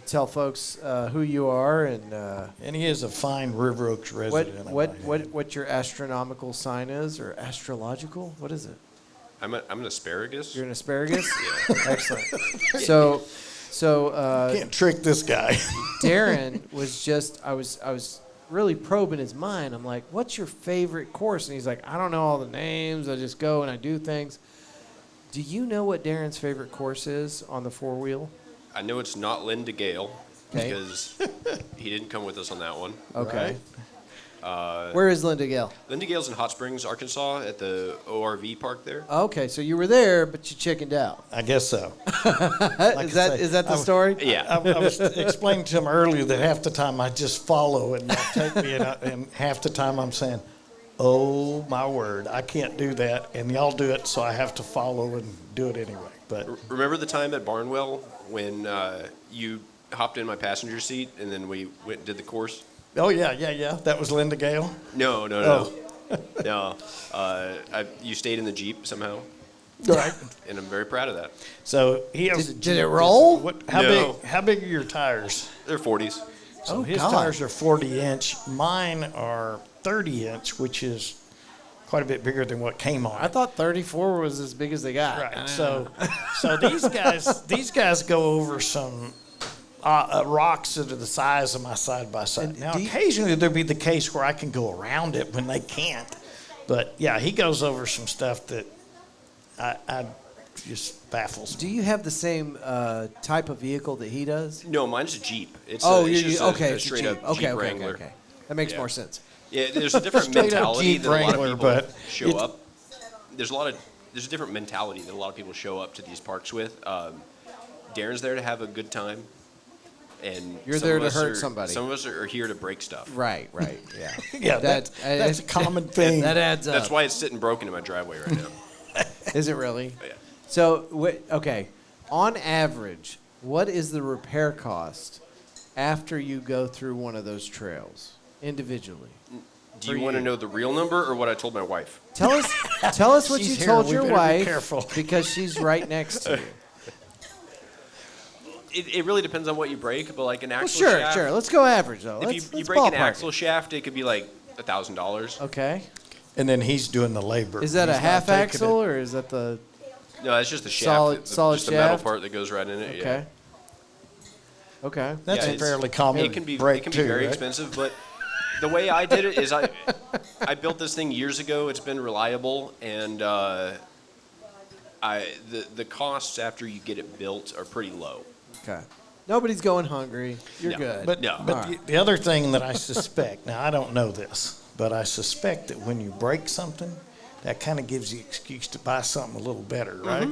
Speaker 1: Tell folks who you are and
Speaker 2: he is a fine River Oaks resident.
Speaker 1: what your astronomical sign is, or astrological. What is it?
Speaker 3: I'm an asparagus.
Speaker 1: You're an asparagus.
Speaker 3: Yeah.
Speaker 1: Excellent. So
Speaker 2: can't trick this guy.
Speaker 1: Darren was just I was really probing his mind. I'm like, what's your favorite course? And he's like, I don't know all the names. I just go and I do things. Do you know what Darren's favorite course is on the 4-wheel?
Speaker 3: I know it's not Linda Gale
Speaker 1: Okay.
Speaker 3: because he didn't come with us on that one.
Speaker 1: Okay. Where is Linda Gale?
Speaker 3: Linda Gale's in Hot Springs, Arkansas, at the ORV park there.
Speaker 1: Okay, so you were there, but you chickened out.
Speaker 2: I guess so.
Speaker 1: Is that the story?
Speaker 3: Yeah.
Speaker 2: I was explaining to him earlier that half the time I just follow and they'll take me, and half the time I'm saying, oh, my word, I can't do that. And y'all do it, so I have to follow and do it anyway. But
Speaker 3: Remember the time at Barnwell when you hopped in my passenger seat and then we went and did the course?
Speaker 2: oh, yeah. That was Linda Gale.
Speaker 3: No. No. You stayed in the Jeep somehow,
Speaker 2: Right.
Speaker 3: and I'm very proud of that.
Speaker 2: So he has a
Speaker 1: Did it
Speaker 2: Jeep.
Speaker 1: roll?
Speaker 3: No.
Speaker 2: How big are your tires?
Speaker 3: They're 40s.
Speaker 2: So
Speaker 1: Oh,
Speaker 2: his
Speaker 1: God.
Speaker 2: tires are 40-inch. Mine are 30-inch, which is quite a bit bigger than what came on.
Speaker 1: I thought 34 was as big as they got.
Speaker 2: Right. So these guys go over some rocks that are the size of my side by side.
Speaker 1: And
Speaker 2: Now,
Speaker 1: do you-
Speaker 2: occasionally there'll be the case where I can go around it when they can't. But yeah, he goes over some stuff that I just baffles me.
Speaker 1: Do you have the same type of vehicle that he does?
Speaker 3: No, mine's a Jeep. It's
Speaker 1: It's
Speaker 3: just
Speaker 1: a
Speaker 3: straight
Speaker 1: Jeep.
Speaker 3: up Jeep
Speaker 1: Okay.
Speaker 3: Wrangler.
Speaker 1: That makes
Speaker 3: Yeah.
Speaker 1: more sense.
Speaker 3: Yeah, there's a different
Speaker 2: Straight up
Speaker 3: mentality
Speaker 2: Jeep
Speaker 3: that a lot
Speaker 2: Wrangler,
Speaker 3: of people
Speaker 2: but
Speaker 3: show
Speaker 2: it's-
Speaker 3: up. There's a different mentality that a lot of people show up to these parks with. Darren's there to have a good time, and
Speaker 1: You're
Speaker 3: some
Speaker 1: there
Speaker 3: of
Speaker 1: to
Speaker 3: us
Speaker 1: hurt
Speaker 3: are-
Speaker 1: somebody.
Speaker 3: Some of us are here to break stuff.
Speaker 1: Right. Yeah.
Speaker 2: Yeah, that's a common thing.
Speaker 1: That adds up.
Speaker 3: That's why it's sitting broken in my driveway right now.
Speaker 1: Is it really?
Speaker 3: Yeah.
Speaker 1: So, okay. On average, what is the repair cost after you go through one of those trails individually?
Speaker 3: Do you want to know the real number or what I told my wife?
Speaker 1: Tell us what
Speaker 2: She's
Speaker 1: you
Speaker 2: here.
Speaker 1: told
Speaker 2: We
Speaker 1: your
Speaker 2: better be
Speaker 1: wife
Speaker 2: careful.
Speaker 1: because she's right next to you.
Speaker 3: It really depends on what you break, but like an axle
Speaker 1: Well,
Speaker 3: shaft.
Speaker 1: sure. Let's go average though.
Speaker 3: If
Speaker 1: Let's
Speaker 3: you break an
Speaker 1: ballpark
Speaker 3: axle
Speaker 1: it.
Speaker 3: shaft, it could be like $1,000.
Speaker 1: Okay.
Speaker 2: And then he's doing the labor.
Speaker 1: Is that a
Speaker 2: He's not
Speaker 1: half
Speaker 2: taking
Speaker 1: axle
Speaker 2: it.
Speaker 1: or is that the
Speaker 3: No, that's just the shaft.
Speaker 1: Solid
Speaker 3: just the metal
Speaker 1: shaft?
Speaker 3: part that goes right in it.
Speaker 1: okay?
Speaker 3: Yeah.
Speaker 1: Okay.
Speaker 2: That's
Speaker 3: Yeah,
Speaker 2: a
Speaker 3: it's-
Speaker 2: fairly common
Speaker 3: It can be
Speaker 2: break too,
Speaker 3: very
Speaker 2: right?
Speaker 3: expensive, but the way I did it is I built this thing years ago. It's been reliable, and the costs after you get it built are pretty low.
Speaker 1: Okay. Nobody's going hungry. You're
Speaker 3: No.
Speaker 1: good.
Speaker 2: But,
Speaker 3: No.
Speaker 2: but
Speaker 1: All right.
Speaker 2: the other thing that I suspect, now I don't know this, but I suspect that when you break something, that kind of gives you an excuse to buy something a little better, right?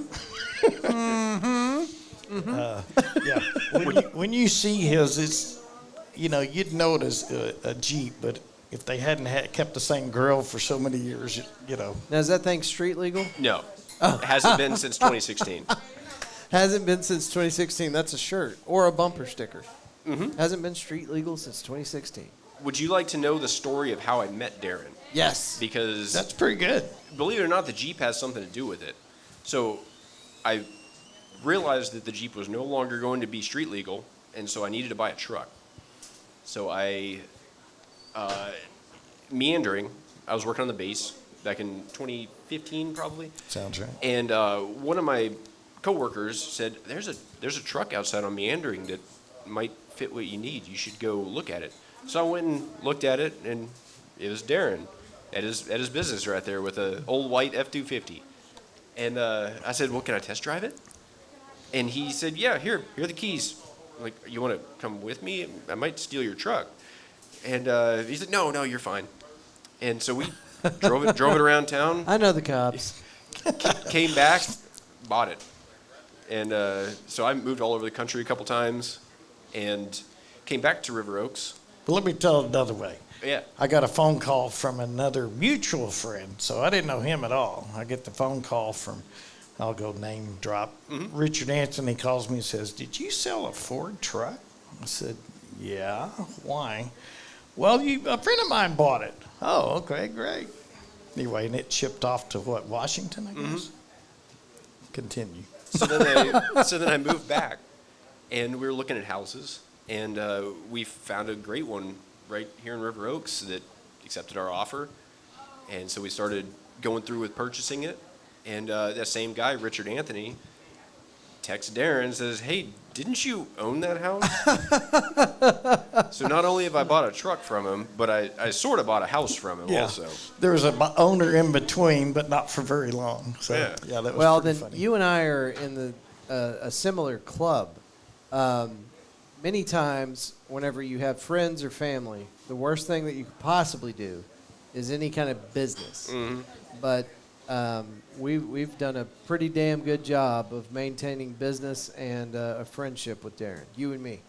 Speaker 2: Yeah. When you see his, it's, you'd know it as a Jeep, but if they hadn't kept the same grill for so many years,
Speaker 1: Now, is that thing street legal?
Speaker 3: No, it hasn't been since 2016.
Speaker 1: Hasn't been since 2016. That's a shirt or a bumper sticker. Hasn't been street legal since 2016.
Speaker 3: Would you like to know the story of how I met Darren?
Speaker 1: Yes.
Speaker 3: Because
Speaker 2: that's pretty good.
Speaker 3: believe it or not, the Jeep has something to do with it. So I realized that the Jeep was no longer going to be street legal, and so I needed to buy a truck. So I, meandering, I was working on the base back in 2015 probably.
Speaker 2: Sounds right.
Speaker 3: And one of my coworkers said, there's a truck outside on Meandering that might fit what you need. You should go look at it. So I went and looked at it, and it was Darren at his business right there with an old white F-250. And I said, well, can I test drive it? And he said, yeah, here are the keys. I'm like, you want to come with me? I might steal your truck. And he said, no, you're fine. And so we drove it around town.
Speaker 1: I know the cops.
Speaker 3: Came back, bought it. And so I moved all over the country a couple times and came back to River Oaks.
Speaker 2: But let me tell it another way.
Speaker 3: Yeah.
Speaker 2: I got a phone call from another mutual friend, so I didn't know him at all. I get the phone call from, I'll go name drop. Richard Anthony calls me and says, "Did you sell a Ford truck?" I said, "Yeah." "Why?" "Well, a friend of mine bought it." "Oh, okay, great." Anyway, and it shipped off to what, Washington, I guess? Continue.
Speaker 3: So then I moved back, and we were looking at houses, and we found a great one right here in River Oaks that accepted our offer, and so we started going through with purchasing it. And that same guy, Richard Anthony, texts Darren and says, "Hey, didn't you own that house?" So not only have I bought a truck from him, but I sort of bought a house from him also.
Speaker 2: There was an owner in between, but not for very long. So,
Speaker 3: Yeah.
Speaker 2: that was
Speaker 1: Well,
Speaker 2: pretty
Speaker 1: then
Speaker 2: funny.
Speaker 1: you and I are in a similar club. Many times, whenever you have friends or family, the worst thing that you could possibly do is any kind of business. But we've done a pretty damn good job of maintaining business and a friendship with Darren, you and me.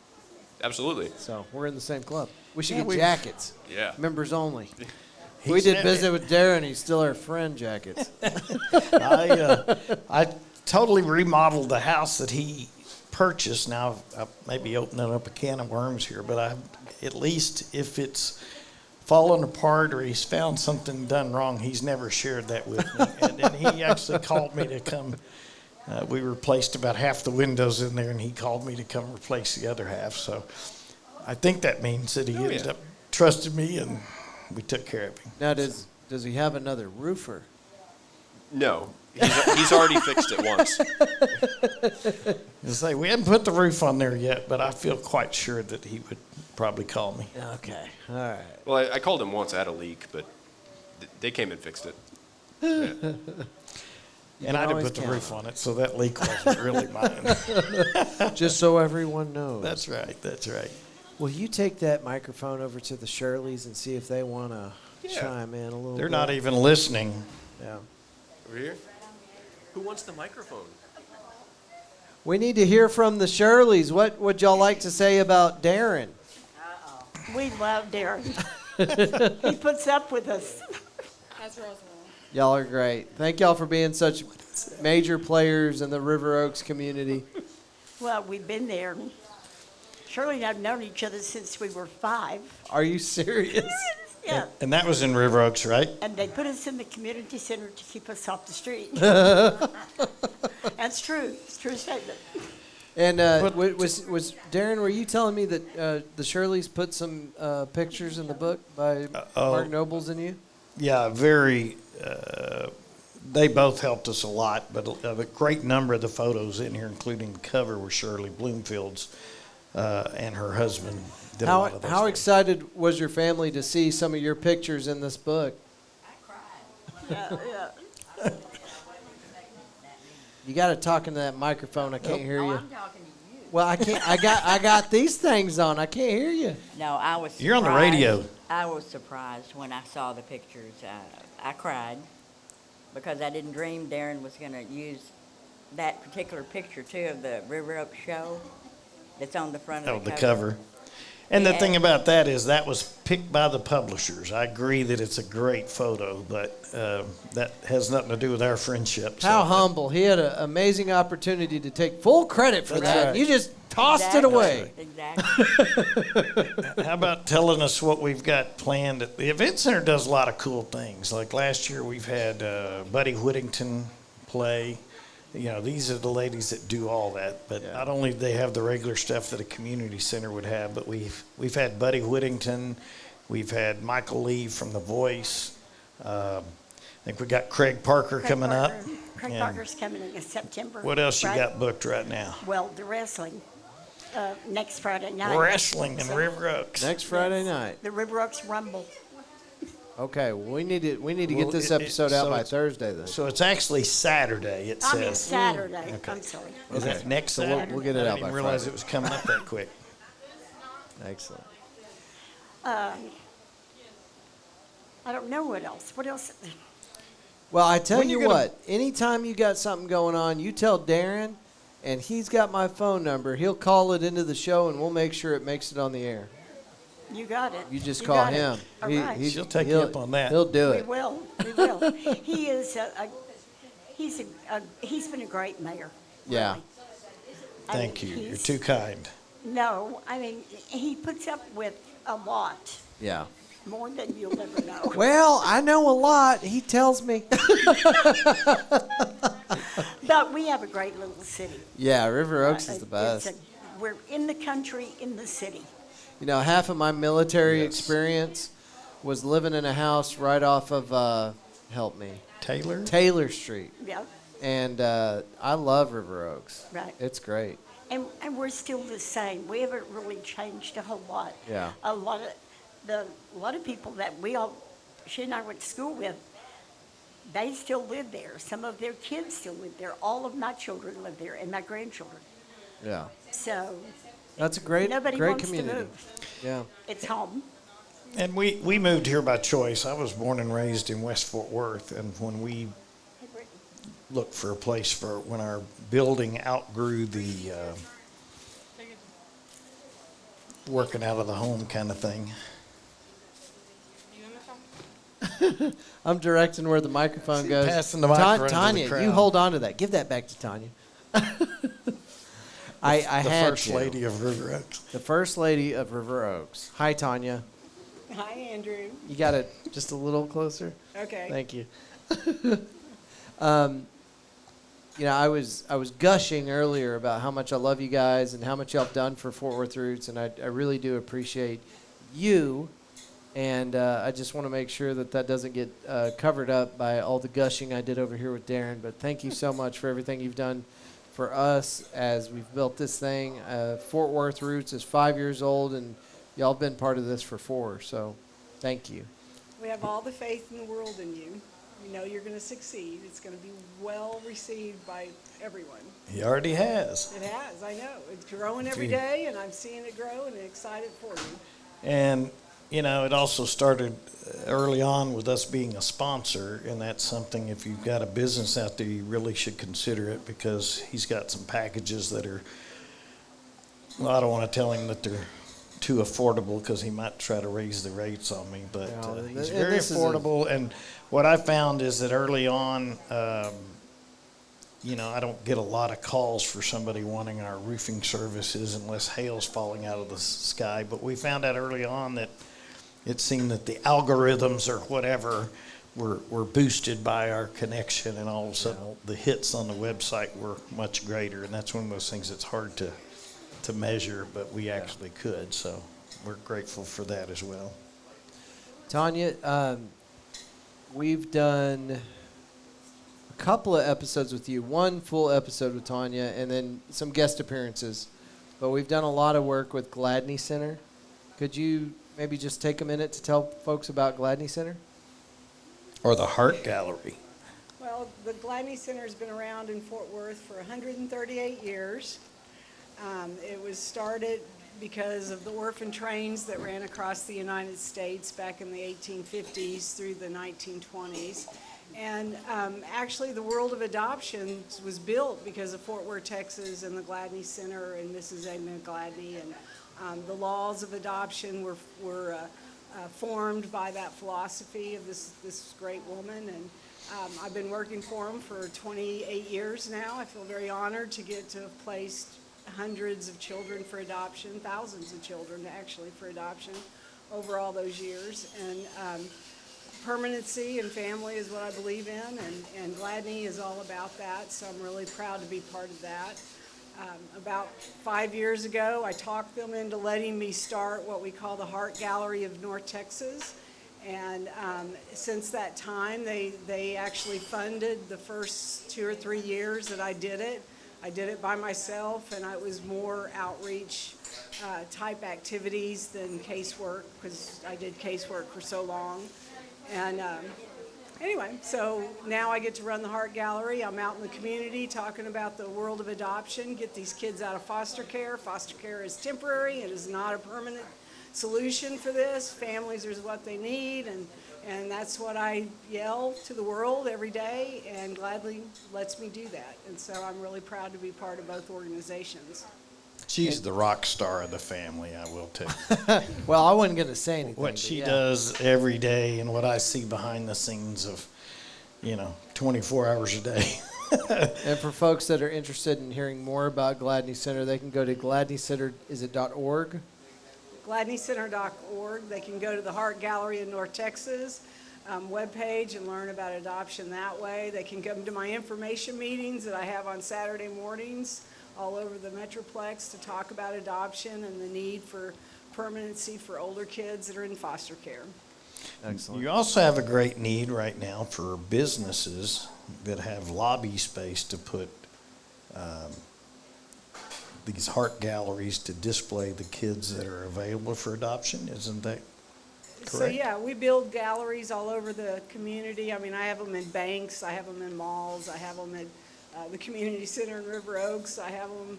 Speaker 3: Absolutely.
Speaker 1: So we're in the same club. We should
Speaker 2: Yeah,
Speaker 1: get jackets.
Speaker 3: Yeah.
Speaker 1: Members only.
Speaker 2: He
Speaker 1: We did
Speaker 2: said-
Speaker 1: business with Darren. He's still our friend jackets.
Speaker 2: I totally remodeled the house that he purchased. Now, I may be opening up a can of worms here, but at least if it's fallen apart or he's found something done wrong, he's never shared that with me. And then he actually called me to come. We replaced about half the windows in there, and he called me to come replace the other half. So I think that means that he ended up trusting me, and we took care of him.
Speaker 1: Now, does he have another roofer?
Speaker 3: No, he's already fixed it once.
Speaker 2: Say, we haven't put the roof on there yet, but I feel quite sure that he would probably call me.
Speaker 1: Okay. All right.
Speaker 3: Well, I called him once. I had a leak, but they came and fixed it. Yeah.
Speaker 2: And I didn't
Speaker 1: always
Speaker 2: put the
Speaker 1: count
Speaker 2: roof on it, so that leak wasn't really mine.
Speaker 1: Just so everyone knows.
Speaker 2: That's right. That's right.
Speaker 1: Will you take that microphone over to the Shirleys and see if they want to
Speaker 3: Yeah.
Speaker 1: chime in a little
Speaker 2: They're
Speaker 1: bit?
Speaker 2: not even listening.
Speaker 1: Yeah.
Speaker 3: Over here? Who wants the microphone?
Speaker 1: We need to hear from the Shirleys. What would y'all like to say about Darren?
Speaker 4: We love Darren. He puts up with us.
Speaker 5: That's Roswell.
Speaker 1: Y'all are great. Thank y'all for being such major players in the River Oaks community.
Speaker 4: Well, we've been there. Shirley and I have known each other since we were 5.
Speaker 1: Are you serious?
Speaker 4: Yeah.
Speaker 2: And that was in River Oaks, right?
Speaker 4: And they put us in the community center to keep us off the street. That's true. It's a true statement.
Speaker 1: And was Darren, were you telling me that the Shirleys put some pictures in the book by Mark Nobles and you?
Speaker 2: Yeah, very. They both helped us a lot, but a great number of the photos in here, including the cover, were Shirley Bloomfield's and her husband. Did a lot of those
Speaker 1: How
Speaker 2: things.
Speaker 1: excited was your family to see some of your pictures in this book?
Speaker 4: Yeah.
Speaker 1: You got to talk into that microphone. I can't hear you.
Speaker 5: I'm talking to you.
Speaker 1: Well, I can't. I got these things on. I can't hear you.
Speaker 5: No, I was surprised.
Speaker 2: You're on the radio.
Speaker 5: I was surprised when I saw the pictures. I cried because I didn't dream Darren was going to use that particular picture, too, of the River Oaks show that's on the front of
Speaker 2: The cover. And the thing about that is that was picked by the publishers. I agree that it's a great photo, but that has nothing to do with our friendship.
Speaker 1: How humble. He had an amazing opportunity to take full credit for
Speaker 2: That's
Speaker 1: that.
Speaker 2: right.
Speaker 1: You just tossed it
Speaker 5: Exactly.
Speaker 1: away.
Speaker 5: Exactly.
Speaker 2: How about telling us what we've got planned? The Event Center does a lot of cool things. Like last year, we've had Buddy Whittington play. You know, these are the ladies that do all that. But not only do they have the regular stuff that a community center would have, but we've had Buddy Whittington, we've had Michael Lee from The Voice. I think we got Craig Parker coming up.
Speaker 4: Craig
Speaker 2: And
Speaker 4: Parker's coming in September.
Speaker 2: What else you
Speaker 4: right?
Speaker 2: got booked right now?
Speaker 4: Well, the wrestling next Friday night.
Speaker 2: Wrestling in
Speaker 4: So,
Speaker 2: River Oaks.
Speaker 1: Next Friday night.
Speaker 4: The River Oaks Rumble.
Speaker 1: Okay, well, we need to get
Speaker 2: Well,
Speaker 1: this episode out
Speaker 2: so
Speaker 1: by
Speaker 2: it's-
Speaker 1: Thursday then.
Speaker 2: So it's actually Saturday, it
Speaker 4: I mean
Speaker 2: says.
Speaker 4: Saturday.
Speaker 2: Okay.
Speaker 4: I'm sorry.
Speaker 2: Is that next
Speaker 1: So
Speaker 2: Saturday?
Speaker 1: we'll get it
Speaker 2: I
Speaker 1: out
Speaker 2: didn't
Speaker 1: by
Speaker 2: even realize
Speaker 1: Friday.
Speaker 2: it was coming up that quick.
Speaker 1: Excellent.
Speaker 4: I don't know what else. What else?
Speaker 1: Well, I tell
Speaker 2: When
Speaker 1: you
Speaker 2: you gonna-
Speaker 1: what, anytime you got something going on, you tell Darren, and he's got my phone number. He'll call it into the show, and we'll make sure it makes it on the air.
Speaker 4: You got it.
Speaker 1: You just
Speaker 4: You
Speaker 1: call
Speaker 4: got it.
Speaker 1: him.
Speaker 4: All right.
Speaker 2: She'll take you up on that.
Speaker 1: He'll do
Speaker 4: We
Speaker 1: it.
Speaker 4: will. We will. He is he's been a great mayor.
Speaker 1: Yeah.
Speaker 4: Really. I
Speaker 2: Thank
Speaker 4: mean,
Speaker 2: you. You're
Speaker 4: he's-
Speaker 2: too kind.
Speaker 4: No, I mean, he puts up with a lot,
Speaker 1: Yeah.
Speaker 4: more than you'll ever know.
Speaker 1: Well, I know a lot. He tells me.
Speaker 4: But we have a great little city.
Speaker 1: Yeah, River Oaks is the
Speaker 4: It's
Speaker 1: best.
Speaker 4: we're in the country, in the city.
Speaker 1: You know, half of my military
Speaker 2: Yes.
Speaker 1: experience was living in a house right off of, help me,
Speaker 2: Taylor?
Speaker 1: Taylor Street.
Speaker 4: Yeah,
Speaker 1: And I love River Oaks.
Speaker 4: right.
Speaker 1: It's great.
Speaker 4: And we're still the same. We haven't really changed a whole lot.
Speaker 1: Yeah.
Speaker 4: A lot of people that she and I went to school with, they still live there. Some of their kids still live there. All of my children live there, and my grandchildren.
Speaker 1: Yeah.
Speaker 4: So
Speaker 1: That's a great
Speaker 4: nobody wants
Speaker 1: community.
Speaker 4: to move.
Speaker 1: Yeah.
Speaker 4: It's home.
Speaker 2: And we moved here by choice. I was born and raised in West Fort Worth, and when we looked for a place for when our building outgrew the working out of the home kind of thing.
Speaker 1: I'm directing where the microphone goes.
Speaker 2: Passing the microphone to the
Speaker 1: Tanya, you
Speaker 2: crowd.
Speaker 1: hold on to that. Give that back to Tanya. I
Speaker 2: The
Speaker 1: had
Speaker 2: first
Speaker 1: to.
Speaker 2: lady of River Oaks.
Speaker 1: The first lady of River Oaks. Hi, Tanya.
Speaker 6: Hi, Andrew.
Speaker 1: You got it just a little closer.
Speaker 6: Okay.
Speaker 1: Thank you. You know, I was gushing earlier about how much I love you guys and how much y'all have done for Fort Worth Roots, and I really do appreciate you. And I just want to make sure that doesn't get covered up by all the gushing I did over here with Darren. But thank you so much for everything you've done for us as we've built this thing. Fort Worth Roots is 5 years old, and y'all have been part of this for 4. So thank you.
Speaker 6: We have all the faith in the world in you. We know you're going to succeed. It's going to be well received by everyone.
Speaker 2: He already has.
Speaker 6: It has, I know. It's growing every day, and I'm seeing it grow, and I'm excited for you.
Speaker 2: And, you know, it also started early on with us being a sponsor, and that's something, if you've got a business out there, you really should consider it, because he's got some packages that are, well, I don't want to tell him that they're too affordable, because he might try to raise the rates on me, but
Speaker 1: Yeah,
Speaker 2: he's
Speaker 1: and
Speaker 2: very
Speaker 1: this is a-
Speaker 2: affordable. And what I found is that early on, you know, I don't get a lot of calls for somebody wanting our roofing services unless hail's falling out of the sky. But we found out early on that it seemed that the algorithms or whatever were boosted by our connection, and all of a sudden the hits on the website were much greater. And that's one of those things that's hard to measure, but we actually could. So we're grateful for that as well.
Speaker 1: Tanya, we've done a couple of episodes with you, one full episode with Tanya, and then some guest appearances. But we've done a lot of work with Gladney Center. Could you maybe just take a minute to tell folks about Gladney Center?
Speaker 2: Or the Heart Gallery.
Speaker 6: Well, the Gladney Center has been around in Fort Worth for 138 years. It was started because of the orphan trains that ran across the United States back in the 1850s through the 1920s. And actually, the world of adoption was built because of Fort Worth, Texas, and the Gladney Center and Mrs. Edna Gladney. And the laws of adoption were formed by that philosophy of this great woman. And I've been working for them for 28 years now. I feel very honored to get to have placed hundreds of children for adoption, thousands of children actually for adoption over all those years. And permanency and family is what I believe in, and Gladney is all about that, so I'm really proud to be part of that. About 5 years ago, I talked them into letting me start what we call the Heart Gallery of North Texas. And since that time, they actually funded the first 2 or 3 years that I did it. I did it by myself, and it was more outreach type activities than casework, because I did casework for so long. And anyway, so now I get to run the Heart Gallery. I'm out in the community talking about the world of adoption, get these kids out of foster care. Foster care is temporary. It is not a permanent solution for this. Families are what they need, and that's what I yell to the world every day, and gladly lets me do that. And so I'm really proud to be part of both organizations.
Speaker 2: She's the rock star of the family, I will tell you.
Speaker 1: Well, I wasn't going to say anything.
Speaker 2: What
Speaker 1: but
Speaker 2: she
Speaker 1: yeah.
Speaker 2: does every day and what I see behind the scenes of, 24 hours a day.
Speaker 1: And for folks that are interested in hearing more about Gladney Center, they can go to Gladney Center, is it .org?
Speaker 6: GladneyCenter.org. They can go to the Heart Gallery in North Texas webpage and learn about adoption that way. They can come to my information meetings that I have on Saturday mornings all over the Metroplex to talk about adoption and the need for permanency for older kids that are in foster care.
Speaker 1: Excellent.
Speaker 2: You also have a great need right now for businesses that have lobby space to put these heart galleries to display the kids that are available for adoption. Isn't that correct?
Speaker 6: So yeah, we build galleries all over the community. I mean, I have them in banks, I have them in malls, I have them at the community center in River Oaks, I have them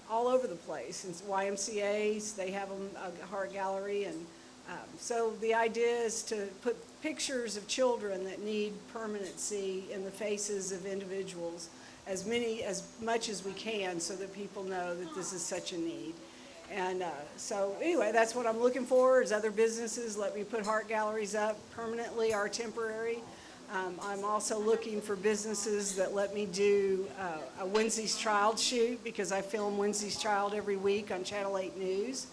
Speaker 6: all over the place. And YMCA's, they have them a heart gallery, and so the idea is to put pictures of children that need permanency in the faces of individuals, as much as we can, so that people know that this is such a need. And so anyway, that's what I'm looking for, is other businesses let me put heart galleries up permanently or temporary. I'm also looking for businesses that let me do a Wednesday's Child shoot, because I film Wednesday's Child every week on Channel 8 News.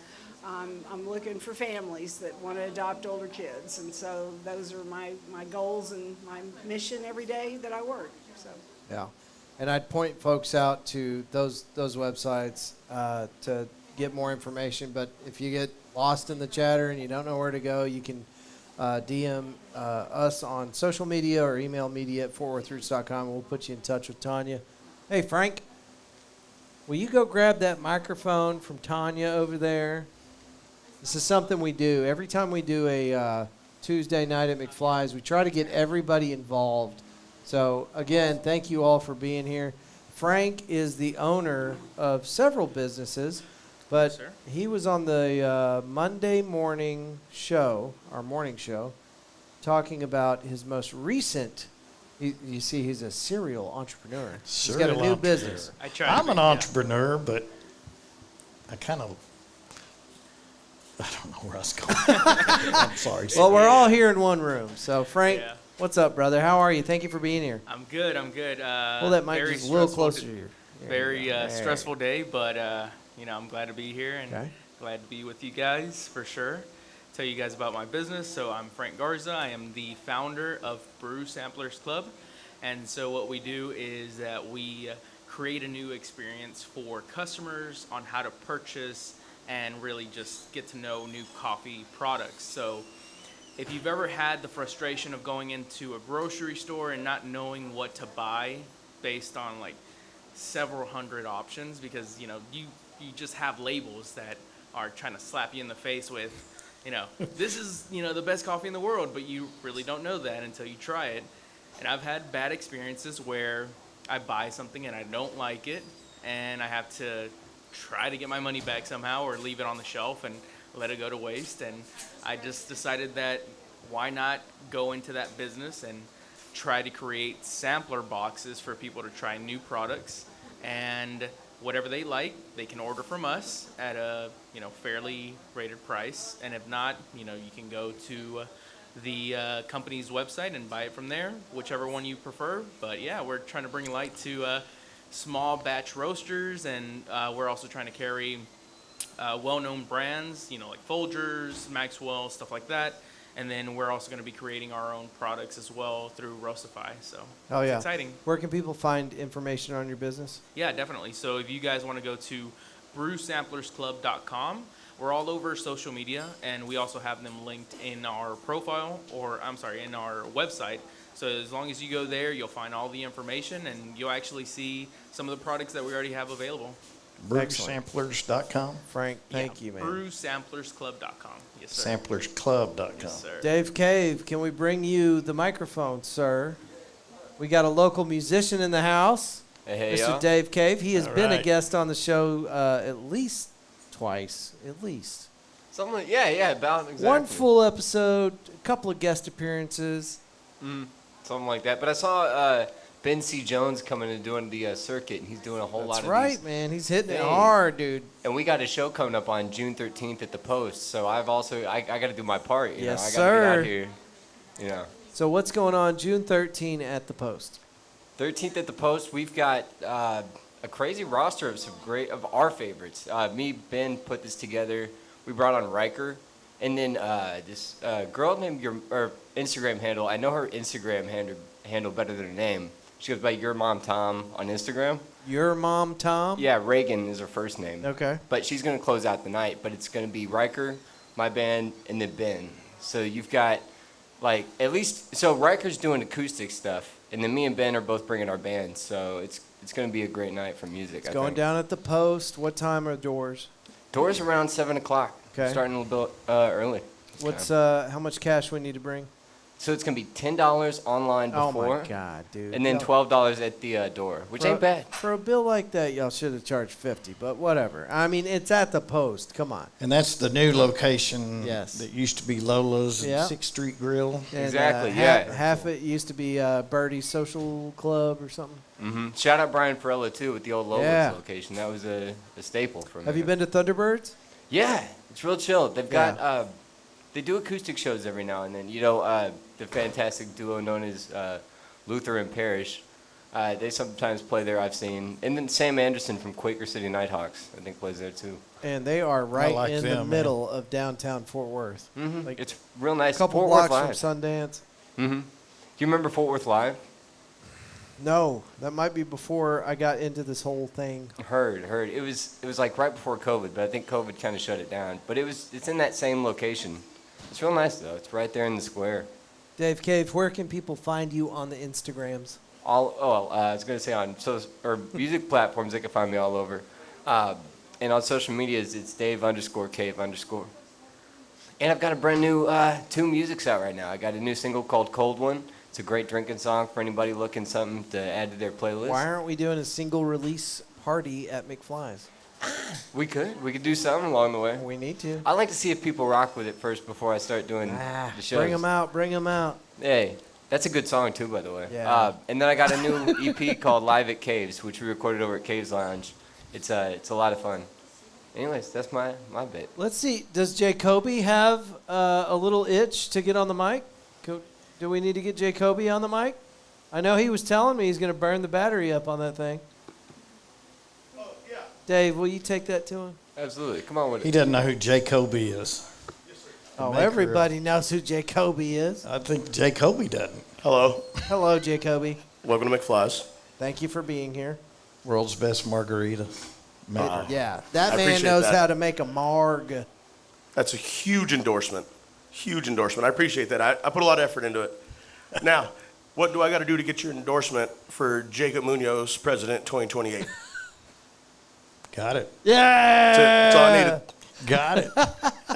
Speaker 6: I'm looking for families that want to adopt older kids, and so those are my goals and my mission every day that I work. So.
Speaker 1: Yeah, and I'd point folks out to those websites to get more information. But if you get lost in the chatter and you don't know where to go, you can DM us on social media or email media@fortworthroots.com. We'll put you in touch with Tanya. Hey, Frank, will you go grab that microphone from Tanya over there? This is something we do. Every time we do a Tuesday night at McFly's, we try to get everybody involved. So, again, thank you all for being here. Frank is the owner of several businesses, but he was on the Monday morning show, our morning show, talking about his most recent. You see, he's a serial entrepreneur. He's got a new business.
Speaker 2: I'm an entrepreneur, but I don't know where I was going. I'm sorry.
Speaker 1: Well, we're all here in one room. So, Frank, what's up, brother? How are you? Thank you for being here.
Speaker 7: I'm good.
Speaker 1: Pull that mic just a little closer to you.
Speaker 7: Very stressful day, but I'm glad to be here and glad to be with you guys for sure. Tell you guys about my business. So I'm Frank Garza. I am the founder of Brew Samplers Club, and so what we do is that we create a new experience for customers on how to purchase and really just get to know new coffee products. So if you've ever had the frustration of going into a grocery store and not knowing what to buy based on like several hundred options, because you just have labels that are trying to slap you in the face with, this is the best coffee in the world, but you really don't know that until you try it. And I've had bad experiences where I buy something and I don't like it, and I have to try to get my money back somehow or leave it on the shelf and let it go to waste. And I just decided that why not go into that business and try to create sampler boxes for people to try new products, and whatever they like, they can order from us at a fairly rated price. And if not, you can go to the company's website and buy it from there, whichever one you prefer. But yeah, we're trying to bring light to small batch roasters, and we're also trying to carry well-known brands, like Folgers, Maxwell, stuff like that. And then we're also going to be creating our own products as well through Roastify. So it's exciting.
Speaker 1: Where can people find information on your business?
Speaker 7: Yeah, definitely. So if you guys want to go to brewsamplersclub.com, we're all over social media, and we also have them linked in our profile, in our website. So as long as you go there, you'll find all the information, and you'll actually see some of the products that we already have available.
Speaker 2: BrewSamplers.com.
Speaker 1: Frank, thank you, man.
Speaker 7: BrewSamplersClub.com. Yes, sir.
Speaker 2: Samplersclub.com.
Speaker 7: Yes, sir.
Speaker 1: Dave Cave, can we bring you the microphone, sir? We got a local musician in the house,
Speaker 3: Hey,
Speaker 1: Mr.
Speaker 3: y'all.
Speaker 1: Dave Cave. He has been a
Speaker 2: right.
Speaker 1: guest on the show at least twice, at least.
Speaker 3: Something like, about exactly.
Speaker 1: One full episode, a couple of guest appearances.
Speaker 3: Something like that. But I saw
Speaker 8: Ben C. Jones coming and doing the circuit, and he's doing a whole lot
Speaker 1: That's
Speaker 8: of
Speaker 1: right,
Speaker 8: these.
Speaker 1: man. He's hitting it
Speaker 8: things.
Speaker 1: hard, dude.
Speaker 8: And we got a show coming up on June 13th at the Post. So I got to do my part. You
Speaker 1: Yes,
Speaker 8: know, I got to
Speaker 1: sir.
Speaker 8: get out here. You know.
Speaker 1: So what's going on June 13 at the Post?
Speaker 8: 13th at the Post, we've got a crazy roster of of our favorites. Me, Ben put this together. We brought on Riker, and then this girl named your Instagram handle. I know her Instagram handle better than her name. She goes by Your Mom Tom on Instagram.
Speaker 1: Your Mom Tom?
Speaker 8: Yeah, Reagan is her first name.
Speaker 1: Okay.
Speaker 8: But she's gonna close out the night. But it's gonna be Riker, my band, and then Ben. So you've got like at least Riker's doing acoustic stuff, and then me and Ben are both bringing our bands. So it's gonna be a great night for music.
Speaker 1: It's going down at the Post. What time are doors?
Speaker 8: Doors around 7 o'clock.
Speaker 1: Okay.
Speaker 8: Starting a little bit early.
Speaker 1: What's how much cash we need to bring?
Speaker 8: So it's gonna be $10 online before.
Speaker 1: Oh my God, dude!
Speaker 8: And then $12 at the door, which ain't bad.
Speaker 1: For a bill like that, y'all should have charged 50, but whatever. I mean, it's at the Post. Come on.
Speaker 2: And that's the new location.
Speaker 1: Yes.
Speaker 2: That used to be Lola's and
Speaker 1: Yeah.
Speaker 2: 6th Street Grill.
Speaker 1: And,
Speaker 8: Exactly, yeah.
Speaker 1: Half it used to be Birdie's Social Club or something.
Speaker 8: Mm-hmm. Shout out Brian Perella too with the old Lola's
Speaker 1: Yeah.
Speaker 8: location. That was a staple for me.
Speaker 1: Have you been to Thunderbirds?
Speaker 8: Yeah, it's real chill. They've
Speaker 1: Yeah.
Speaker 8: got they do acoustic shows every now and then. You know, the fantastic duo known as Luther and Parrish. They sometimes play there, I've seen. And then Sam Anderson from Quaker City Nighthawks, I think, plays there too.
Speaker 1: And they are right
Speaker 2: like
Speaker 1: in the
Speaker 2: them,
Speaker 1: middle of downtown Fort Worth.
Speaker 8: Mm-hmm.
Speaker 1: Like
Speaker 8: It's real nice.
Speaker 1: a couple
Speaker 8: Fort
Speaker 1: blocks
Speaker 8: Worth
Speaker 1: from
Speaker 8: Live.
Speaker 1: Sundance.
Speaker 8: Mm-hmm. Do you remember Fort Worth Live?
Speaker 1: No, that might be before I got into this whole thing.
Speaker 8: Heard. It was like right before COVID, but I think COVID kind of shut it down. But it's in that same location. It's real nice though. It's right there in the square.
Speaker 1: Dave Cave, where can people find you on the Instagrams?
Speaker 8: I was gonna say on music platforms they can find me all over, and on social medias it's Dave_Cave_. And I've got a brand new 2 musics out right now. I got a new single called Cold One. It's a great drinking song for anybody looking something to add to their playlist.
Speaker 1: Why aren't we doing a single release party at McFly's?
Speaker 8: We could do something along the way.
Speaker 1: We need to.
Speaker 8: I like to see if people rock with it first before I start doing the shows.
Speaker 1: Bring them out.
Speaker 8: Hey, that's a good song too, by the way.
Speaker 1: Yeah.
Speaker 8: And then I got a new EP called Live at Caves, which we recorded over at Caves Lounge. It's a lot of fun. Anyways, that's my bit.
Speaker 1: Let's see. Does Jacoby have a little itch to get on the mic? Do we need to get Jacoby on the mic? I know he was telling me he's going to burn the battery up on that thing.
Speaker 9: Oh, yeah.
Speaker 1: Dave, will you take that to him?
Speaker 8: Absolutely. Come on with
Speaker 2: He
Speaker 8: it.
Speaker 2: doesn't know who Jacoby is.
Speaker 1: Oh,
Speaker 2: maker of-
Speaker 1: everybody knows who Jacoby is.
Speaker 2: I think Jacoby doesn't.
Speaker 9: Hello.
Speaker 1: Hello, Jacoby.
Speaker 9: Welcome to McFly's.
Speaker 1: Thank you for being here.
Speaker 2: World's best margarita maker.
Speaker 1: Yeah, that
Speaker 9: I
Speaker 1: man
Speaker 9: appreciate
Speaker 1: knows
Speaker 9: that.
Speaker 1: how to make a marg.
Speaker 9: That's a huge endorsement. Huge endorsement. I appreciate that. I put a lot of effort into it. Now, what do I got to do to get your endorsement for Jacob Munoz, President 2028?
Speaker 2: Got it.
Speaker 1: Yeah.
Speaker 9: That's all I needed.
Speaker 2: Got it.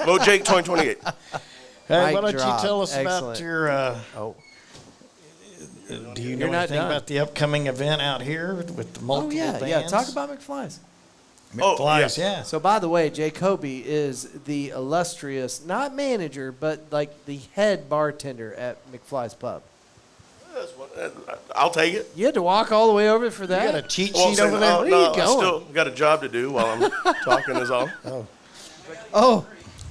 Speaker 9: Vote Jake 2028.
Speaker 2: Hey,
Speaker 1: Mic
Speaker 2: why don't
Speaker 1: drop.
Speaker 2: you tell us
Speaker 1: Excellent.
Speaker 2: about your,
Speaker 1: Oh,
Speaker 2: do you know
Speaker 1: You're not
Speaker 2: anything
Speaker 1: done.
Speaker 2: about the upcoming event out here with the multiple
Speaker 1: yeah,
Speaker 2: bands?
Speaker 1: yeah. Talk about McFly's.
Speaker 2: McFly's,
Speaker 9: Oh,
Speaker 2: yeah.
Speaker 1: So, by the way, Jacoby is the illustrious, not manager, but like the head bartender at McFly's Pub.
Speaker 9: I'll take it.
Speaker 1: You had to walk all the way over for that?
Speaker 2: You got a cheat
Speaker 9: Well,
Speaker 2: sheet over there?
Speaker 1: Where are
Speaker 9: no,
Speaker 1: you going?
Speaker 9: I still got a job to do while I'm talking is all.
Speaker 1: Oh,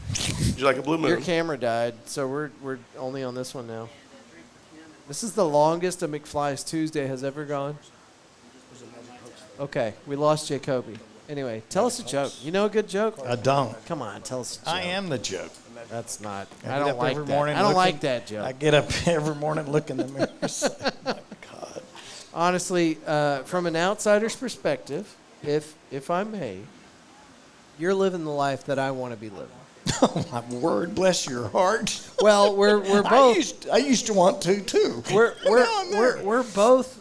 Speaker 9: Would you like a blue moon?
Speaker 1: your camera died, so we're only on this one now. This is the longest a McFly's Tuesday has ever gone. Okay, we lost Jacoby. Anyway, tell us a joke. You know a good joke?
Speaker 2: I don't.
Speaker 1: Come on, tell us a joke.
Speaker 2: I am the joke.
Speaker 1: That's not.
Speaker 2: I
Speaker 1: I
Speaker 2: get
Speaker 1: don't
Speaker 2: up
Speaker 1: like
Speaker 2: every
Speaker 1: that.
Speaker 2: morning
Speaker 1: I don't like
Speaker 2: looking-
Speaker 1: that joke.
Speaker 2: I get up every morning, look in the mirror. and say, God.
Speaker 1: Honestly, from an outsider's perspective, if I may, you're living the life that I want to be living.
Speaker 2: Oh, my word, bless your heart.
Speaker 1: Well, we're both
Speaker 2: I used to want to, too.
Speaker 1: we're both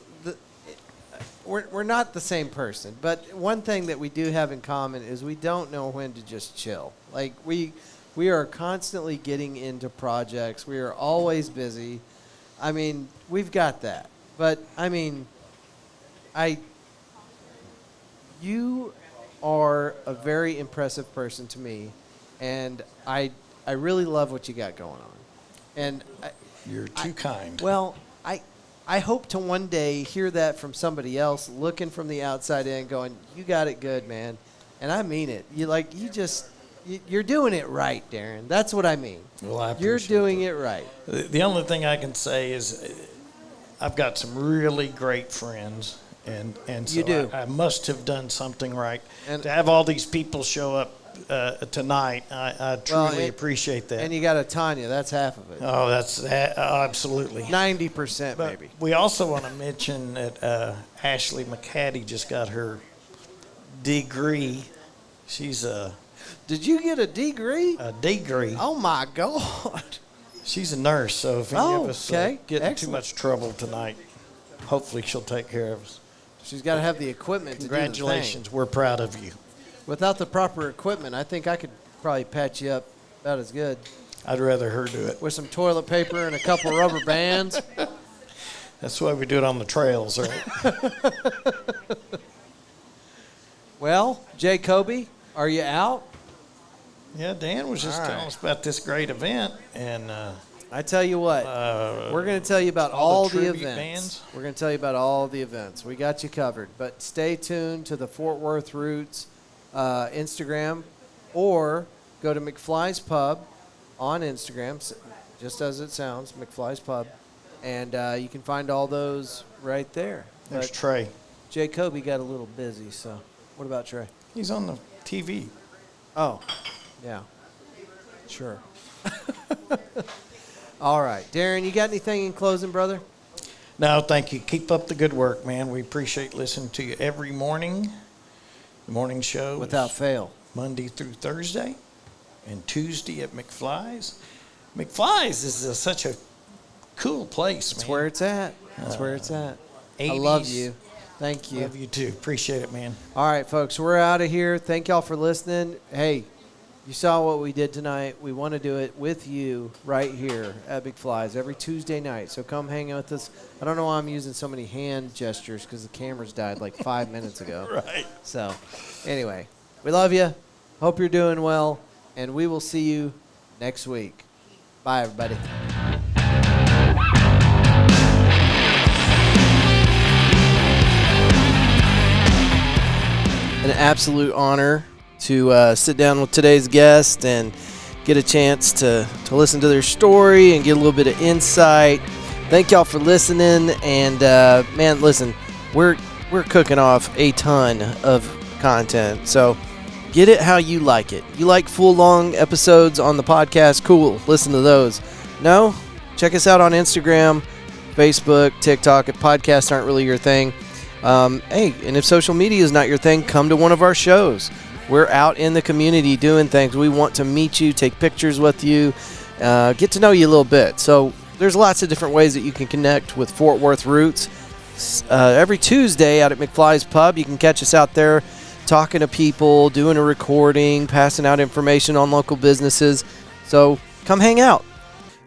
Speaker 1: we're not the same person, but one thing that we do have in common is we don't know when to just chill. Like we are constantly getting into projects. We are always busy. I mean, we've got that. But I mean, you are a very impressive person to me, and I really love what you got going on. And
Speaker 2: You're too kind.
Speaker 1: well, I hope to one day hear that from somebody else looking from the outside in going, you got it good, man. And I mean it. You're doing it right, Darren. That's what I mean.
Speaker 2: Well, I
Speaker 1: You're
Speaker 2: appreciate
Speaker 1: doing
Speaker 2: that.
Speaker 1: it right.
Speaker 2: The only thing I can say is I've got some really great friends, and so
Speaker 1: You do.
Speaker 2: I must have done something right.
Speaker 1: And-
Speaker 2: to have all these people show up tonight, I truly appreciate that.
Speaker 1: And you got a Tanya. That's half of it.
Speaker 2: Oh, that's absolutely.
Speaker 1: 90%
Speaker 2: But
Speaker 1: maybe.
Speaker 2: we also want to mention that Ashley McCaddy just got her degree. She's
Speaker 1: Did you get a degree?
Speaker 2: a degree.
Speaker 1: Oh, my God.
Speaker 2: She's a nurse, so if any
Speaker 1: Oh,
Speaker 2: of us
Speaker 1: okay.
Speaker 2: get in too
Speaker 1: Excellent.
Speaker 2: much trouble tonight, hopefully she'll take care of us.
Speaker 1: She's got to have the equipment to do the thing.
Speaker 2: Congratulations. We're proud of you.
Speaker 1: Without the proper equipment, I think I could probably patch you up about as good.
Speaker 2: I'd rather her do it.
Speaker 1: With some toilet paper and a couple rubber bands.
Speaker 2: That's why we do it on the trails, right?
Speaker 1: Well, Jacoby, are you out?
Speaker 2: Yeah, Dan was just
Speaker 1: All
Speaker 2: telling
Speaker 1: right.
Speaker 2: us about this great event, and
Speaker 1: I tell you what, we're going to tell you about
Speaker 2: all
Speaker 1: all
Speaker 2: the
Speaker 1: the
Speaker 2: tribute
Speaker 1: events.
Speaker 2: bands?
Speaker 1: We're going to tell you about all the events. We got you covered. But stay tuned to the Fort Worth Roots Instagram, or go to McFly's Pub on Instagram, just as it sounds, McFly's Pub. And you can find all those right there.
Speaker 2: there's
Speaker 1: But
Speaker 2: Trey.
Speaker 1: Jacoby got a little busy, so what about Trey?
Speaker 2: He's on the TV.
Speaker 1: Oh, yeah. Sure. All right. Darren, you got anything in closing, brother?
Speaker 2: No, thank you. Keep up the good work, man. We appreciate listening to you every morning. The morning show
Speaker 1: Without
Speaker 2: is
Speaker 1: fail.
Speaker 2: Monday through Thursday, and Tuesday at McFly's. McFly's is such a cool place,
Speaker 1: That's
Speaker 2: man.
Speaker 1: where it's at. That's where it's at. I
Speaker 2: 80s.
Speaker 1: love you. Thank you.
Speaker 2: Love you too. Appreciate it, man.
Speaker 1: All right, folks, we're out of here. Thank y'all for listening. Hey, you saw what we did tonight. We want to do it with you right here at McFly's every Tuesday night. So come hang out with us. I don't know why I'm using so many hand gestures because the cameras died like 5 minutes ago.
Speaker 2: Right.
Speaker 1: So, anyway, we love you. Hope you're doing well, and we will see you next week. Bye, everybody. An absolute honor to sit down with today's guest and get a chance to listen to their story and get a little bit of insight. Thank y'all for listening, and man, listen, we're cooking off a ton of content, so get it how you like it. You like full long episodes on the podcast? Cool, listen to those. No? Check us out on Instagram, Facebook, TikTok. If podcasts aren't really your thing, hey, and if social media is not your thing, come to one of our shows. We're out in the community doing things. We want to meet you, take pictures with you, get to know you a little bit. So there's lots of different ways that you can connect with Fort Worth Roots. Every Tuesday out at McFly's Pub, you can catch us out there talking to people, doing a recording, passing out information on local businesses. So come hang out.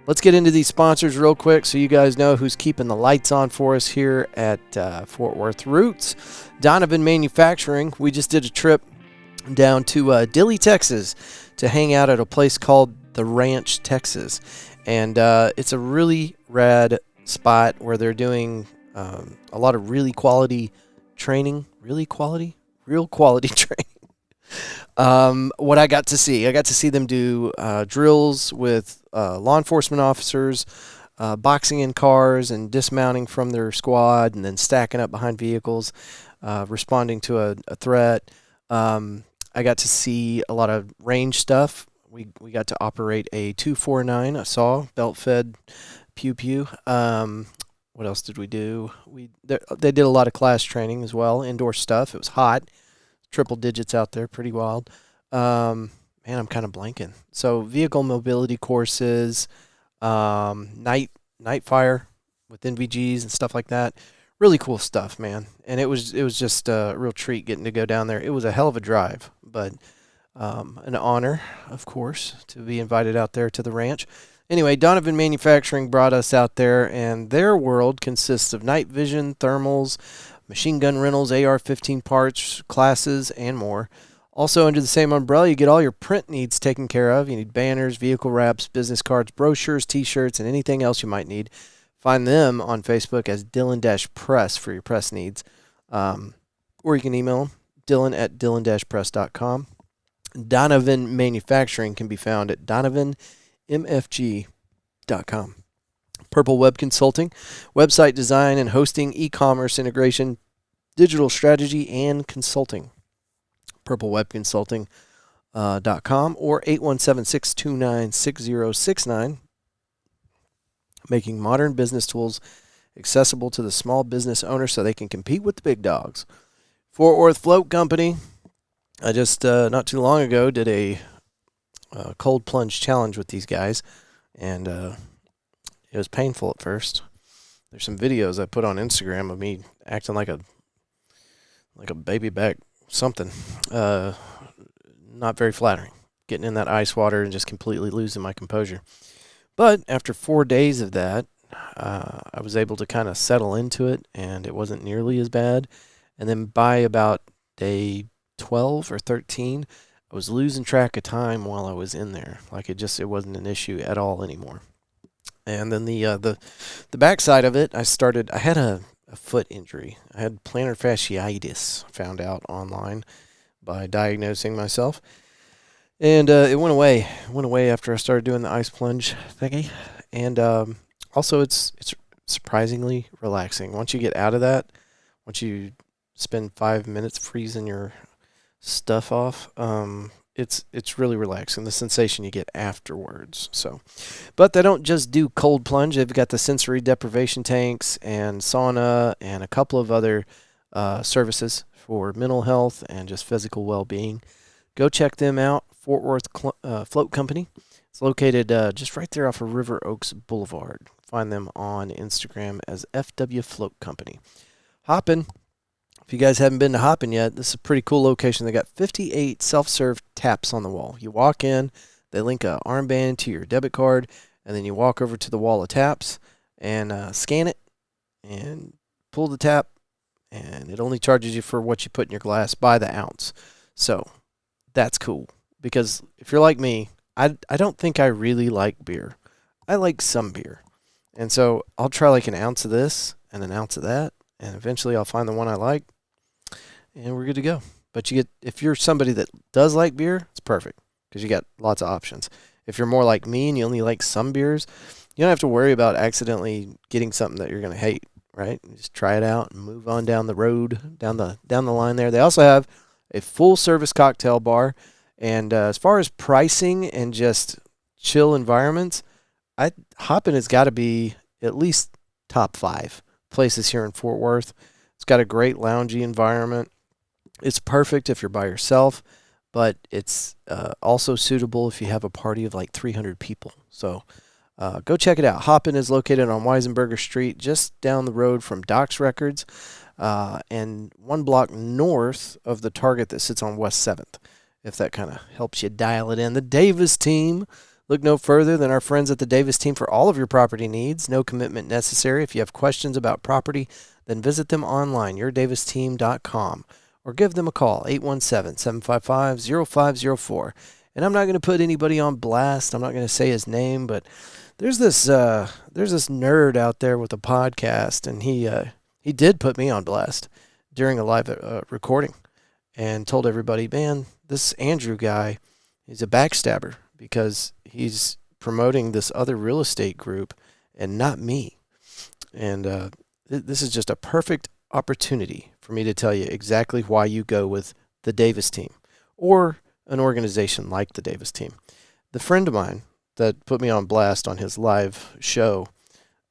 Speaker 1: Let's get into these sponsors real quick so you guys know who's keeping the lights on for us here at Fort Worth Roots. Donovan Manufacturing. We just did a trip down to Dilley, Texas to hang out at a place called The Ranch, Texas. And it's a really rad spot where they're doing a lot of really quality training. Real quality training. What I got to see them do drills with law enforcement officers, boxing in cars and dismounting from their squad and then stacking up behind vehicles, responding to a threat. I got to see a lot of range stuff. We got to operate a 249, a saw, belt-fed pew-pew. What else did we do? They did a lot of class training as well, indoor stuff. It was hot. Triple digits out there, pretty wild. Man, I'm kind of blanking. So vehicle mobility courses, night fire with NVGs and stuff like that. Really cool stuff, man. And it was just a real treat getting to go down there. It was a hell of a drive, but an honor, of course, to be invited out there to the ranch. Anyway, Donovan Manufacturing brought us out there, and their world consists of night vision, thermals, machine gun rentals, AR-15 parts, classes, and more. Also, under the same umbrella, you get all your print needs taken care of. You need banners, vehicle wraps, business cards, brochures, T-shirts, and anything else you might need. Find them on Facebook as Dylan-Press for your press needs. Or you can email them, dylan@dylan-press.com. Donovan Manufacturing can be found at donovanmfg.com. Purple Web Consulting, website design and hosting, e-commerce integration, digital strategy, and consulting. purplewebconsulting.com or 817-629-6069. Making modern business tools accessible to the small business owner so they can compete with the big dogs. Fort Worth Float Company. I just, not too long ago, did a cold plunge challenge with these guys, and it was painful at first. There's some videos I put on Instagram of me acting like a baby back something. Not very flattering. Getting in that ice water and just completely losing my composure. But after 4 days of that, I was able to kind of settle into it, and it wasn't nearly as bad. And then by about day 12 or 13, I was losing track of time while I was in there. Like it wasn't an issue at all anymore. And then the backside of it, I had a foot injury. I had plantar fasciitis, found out online by diagnosing myself. And it went away. It went away after I started doing the ice plunge thingy. And also, it's surprisingly relaxing. Once you get out of that, once you spend 5 minutes freezing your stuff off, it's really relaxing. The sensation you get afterwards. But they don't just do cold plunge. They've got the sensory deprivation tanks and sauna and a couple of other services for mental health and just physical well-being. Go check them out. Fort Worth Float Company. It's located just right there off of River Oaks Boulevard. Find them on Instagram as FW Float Company. Hoppin'. If you guys haven't been to Hoppin' yet, this is a pretty cool location. They got 58 self-serve taps on the wall. You walk in, they link an armband to your debit card, and then you walk over to the wall of taps and scan it and pull the tap, and it only charges you for what you put in your glass by the ounce. So that's cool. Because if you're like me, I don't think I really like beer. I like some beer. And so I'll try like an ounce of this and an ounce of that, and eventually I'll find the one I like, and we're good to go. But if you're somebody that does like beer, it's perfect because you got lots of options. If you're more like me and you only like some beers, you don't have to worry about accidentally getting something that you're going to hate, right? You just try it out and move on down the road, down the line there. They also have a full-service cocktail bar. And as far as pricing and just chill environments, Hoppin' has got to be at least top 5 places here in Fort Worth. It's got a great loungy environment. It's perfect if you're by yourself, but it's also suitable if you have a party of like 300 people. So go check it out. Hoppin' is located on Weisenberger Street, just down the road from Doc's Records, and 1 block north of the Target that sits on West 7th. If that kind of helps you dial it in. The Davis Team. Look no further than our friends at the Davis Team for all of your property needs. No commitment necessary. If you have questions about property, then visit them online, yourdavesteam.com, or give them a call, 817-755-0504. And I'm not going to put anybody on blast. I'm not going to say his name, but there's this nerd out there with a podcast, and he did put me on blast during a live recording and told everybody, man, this Andrew guy, he's a backstabber because he's promoting this other real estate group and not me. And this is just a perfect opportunity for me to tell you exactly why you go with the Davis Team or an organization like the Davis Team. The friend of mine that put me on blast on his live show,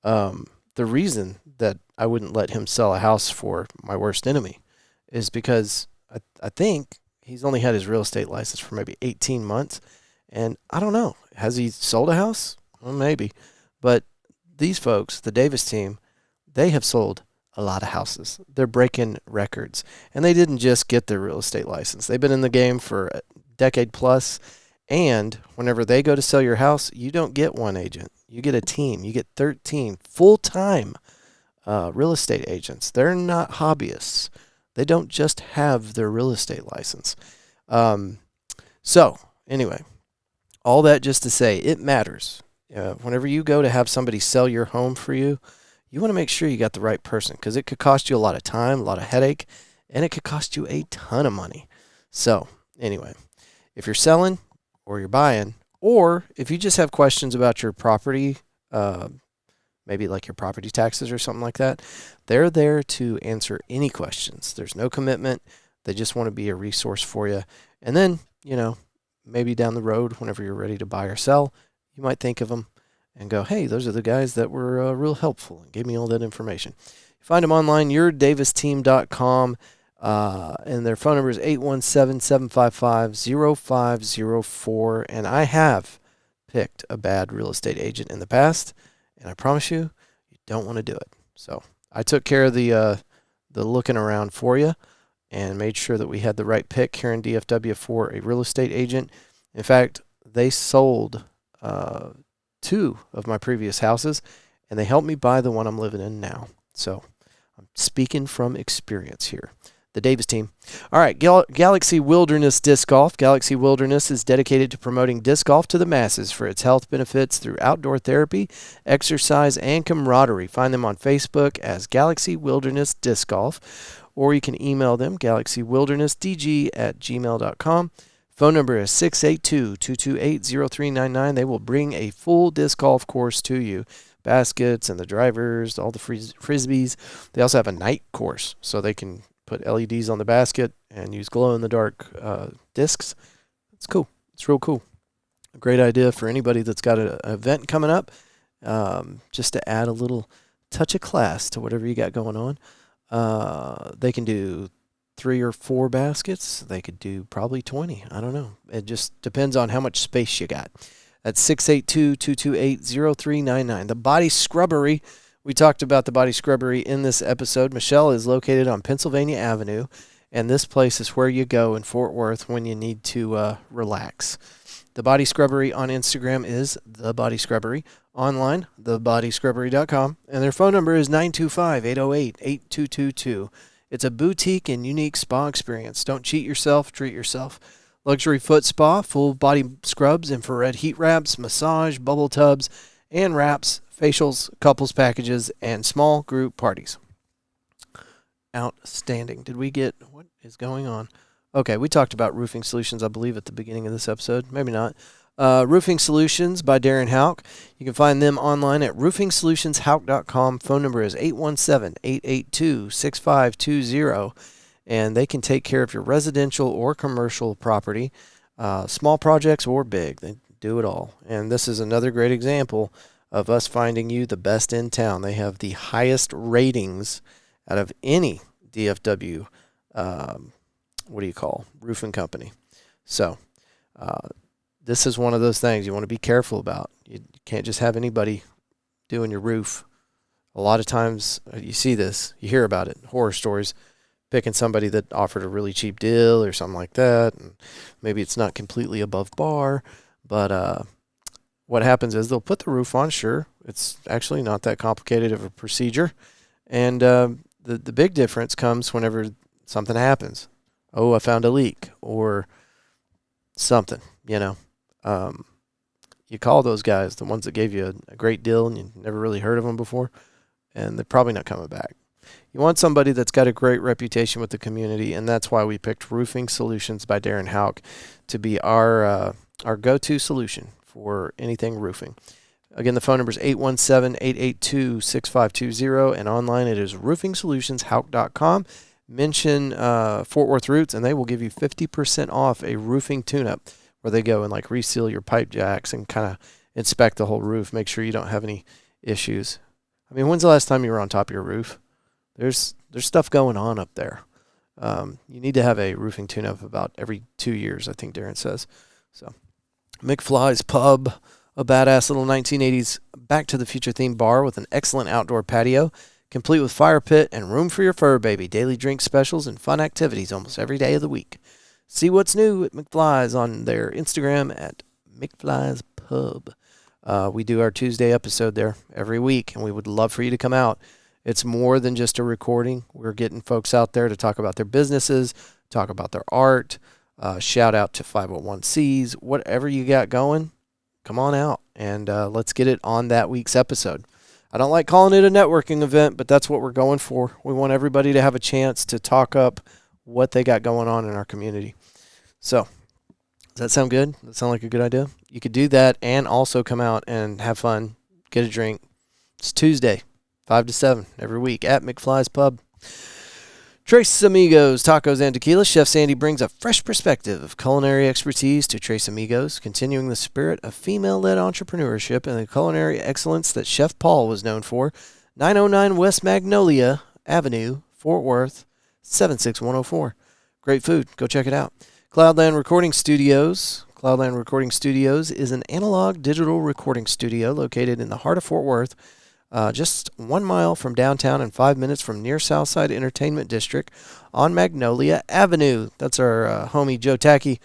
Speaker 1: the reason that I wouldn't let him sell a house for my worst enemy is because I think he's only had his real estate license for maybe 18 months. And I don't know. Has he sold a house? Well, maybe. But these folks, the Davis Team, they have sold a lot of houses. They're breaking records. And they didn't just get their real estate license. They've been in the game for a decade plus. And whenever they go to sell your house, you don't get one agent. You get a team. You get 13 full-time real estate agents. They're not hobbyists. They don't just have their real estate license. So, anyway, all that just to say, it matters. Whenever you go to have somebody sell your home for you, you want to make sure you got the right person because it could cost you a lot of time, a lot of headache, and it could cost you a ton of money. So anyway, if you're selling or you're buying, or if you just have questions about your property, maybe like your property taxes or something like that, they're there to answer any questions. There's no commitment. They just want to be a resource for you. And then, maybe down the road, whenever you're ready to buy or sell, you might think of them and go, hey, those are the guys that were real helpful and gave me all that information. You find them online, yourdavisteam.com, and their phone number is 817-755-0504. And I have picked a bad real estate agent in the past, and I promise you, you don't want to do it. So I took care of the looking around for you and made sure that we had the right pick here in DFW for a real estate agent. In fact, they sold 2 of my previous houses, and they helped me buy the one I'm living in now. So I'm speaking from experience here. The Davis team. All right, Galaxy Wilderness Disc Golf. Galaxy Wilderness is dedicated to promoting disc golf to the masses for its health benefits through outdoor therapy, exercise, and camaraderie. Find them on Facebook as Galaxy Wilderness Disc Golf, or you can email them, galaxywildernessdg@gmail.com. Phone number is 682-228-0399. They will bring a full disc golf course to you. Baskets and the drivers, all the frisbees. They also have a night course, so they can put LEDs on the basket and use glow-in-the-dark discs. It's cool. It's real cool. A great idea for anybody that's got an event coming up, just to add a little touch of class to whatever you got going on. They can do 3 or 4 baskets. They could do probably 20. I don't know. It just depends on how much space you got. That's 682-228-0399. The Body Scrubbery. We talked about the Body Scrubbery in this episode. Michelle is located on Pennsylvania Avenue, and this place is where you go in Fort Worth when you need to relax. The Body Scrubbery on Instagram is The Body Scrubbery. Online, thebodyscrubbery.com, and their phone number is 925-808-8222. It's a boutique and unique spa experience. Don't cheat yourself, treat yourself. Luxury foot spa, full body scrubs, infrared heat wraps, massage, bubble tubs, and wraps, facials, couples packages, and small group parties. Outstanding. Did we get, what is going on? Okay, we talked about roofing solutions, I believe, at the beginning of this episode. Maybe not. Roofing Solutions by Darren Houk. You can find them online at roofingsolutionshouk.com. Phone number is 817-882-6520. And they can take care of your residential or commercial property, small projects or big. They do it all. And this is another great example of us finding you the best in town. They have the highest ratings out of any DFW, roofing company. So this is one of those things you want to be careful about. You can't just have anybody doing your roof. A lot of times you see this, you hear about it, horror stories, picking somebody that offered a really cheap deal or something like that. And maybe it's not completely above bar, but what happens is they'll put the roof on. Sure, it's actually not that complicated of a procedure. And the big difference comes whenever something happens. Oh, I found a leak or something, You call those guys, the ones that gave you a great deal and you never really heard of them before, and they're probably not coming back. You want somebody that's got a great reputation with the community, and that's why we picked Roofing Solutions by Darren Houk to be our go-to solution for anything roofing. Again, the phone number is 817-882-6520, and online it is roofingsolutionshouk.com. Mention Fort Worth Roots, and they will give you 50% off a roofing tune-up where they go and like reseal your pipe jacks and kind of inspect the whole roof, make sure you don't have any issues. I mean, when's the last time you were on top of your roof? There's stuff going on up there. You need to have a roofing tune-up about every 2 years, I think Darren says. So, McFly's Pub, a badass little 1980s Back to the Future themed bar with an excellent outdoor patio, complete with fire pit and room for your fur baby. Daily drink specials and fun activities almost every day of the week. See what's new at McFly's on their Instagram at McFly's Pub. We do our Tuesday episode there every week, and we would love for you to come out. It's more than just a recording. We're getting folks out there to talk about their businesses, talk about their art, shout out to 501Cs, whatever you got going, come on out, and let's get it on that week's episode. I don't like calling it a networking event, but that's what we're going for. We want everybody to have a chance to talk up what they got going on in our community. So, does that sound good? Does that sound like a good idea? You could do that and also come out and have fun, get a drink. It's Tuesday, 5 to 7 every week at McFly's Pub. Tres Amigos, Tacos, and Tequila. Chef Sandy brings a fresh perspective of culinary expertise to Tres Amigos, continuing the spirit of female-led entrepreneurship and the culinary excellence that Chef Paul was known for. 909 West Magnolia Avenue, Fort Worth, 76104. Great food. Go check it out. Cloudland Recording Studios. Cloudland Recording Studios is an analog digital recording studio located in the heart of Fort Worth, just 1 mile from downtown and 5 minutes from near Southside Entertainment District on Magnolia Avenue. That's our homie Joe Tacky,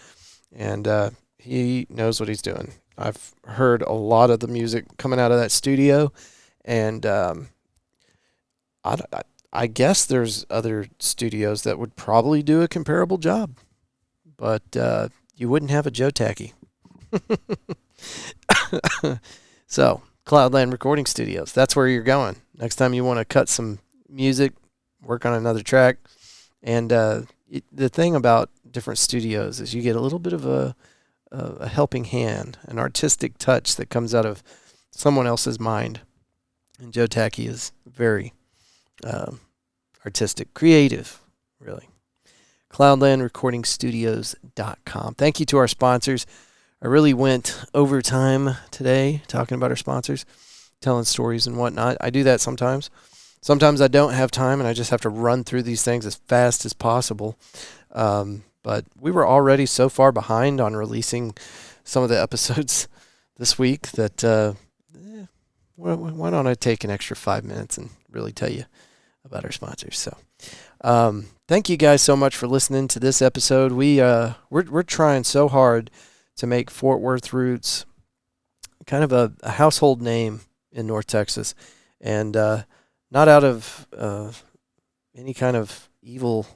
Speaker 1: and he knows what he's doing. I've heard a lot of the music coming out of that studio, and I guess there's other studios that would probably do a comparable job, but you wouldn't have a Joe Tacky. So, Cloudland Recording Studios. That's where you're going. Next time you want to cut some music, work on another track. And the thing about different studios is you get a little bit of a helping hand, an artistic touch that comes out of someone else's mind. And Joe Tacky is very artistic, creative, really. CloudlandRecordingStudios.com. Thank you to our sponsors. I really went overtime today talking about our sponsors, telling stories and whatnot. I do that sometimes. Sometimes I don't have time and I just have to run through these things as fast as possible. But we were already so far behind on releasing some of the episodes this week that why don't I take an extra 5 minutes and really tell you about our sponsors. So thank you guys so much for listening to this episode. We're trying so hard to make Fort Worth Roots kind of a household name in North Texas, and not out of any kind of evil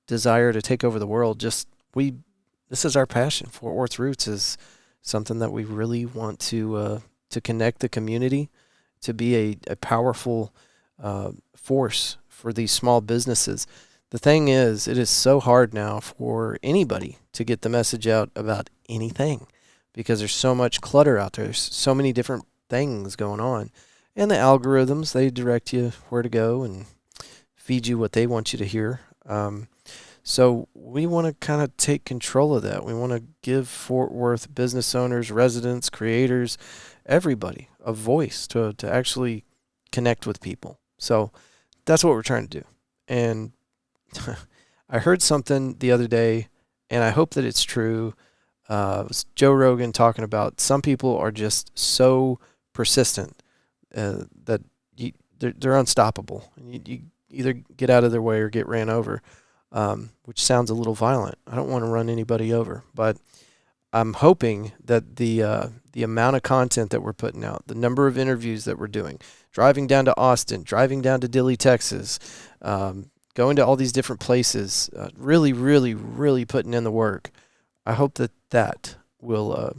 Speaker 1: desire to take over the world. Just this is our passion. Fort Worth Roots is something that we really want to connect the community, to be a powerful force for these small businesses. The thing is, it is so hard now for anybody to get the message out about anything because there's so much clutter out there. There's so many different things going on. And the algorithms, they direct you where to go and feed you what they want you to hear. So we want to kind of take control of that. We want to give Fort Worth business owners, residents, creators, everybody a voice to actually connect with people. So that's what we're trying to do. And I heard something the other day, and I hope that it's true. It was Joe Rogan talking about some people are just so persistent that they're unstoppable. You either get out of their way or get ran over, which sounds a little violent. I don't want to run anybody over, but I'm hoping that the amount of content that we're putting out, the number of interviews that we're doing, driving down to Austin, driving down to Dilley, Texas, going to all these different places, really, really, really putting in the work. I hope that will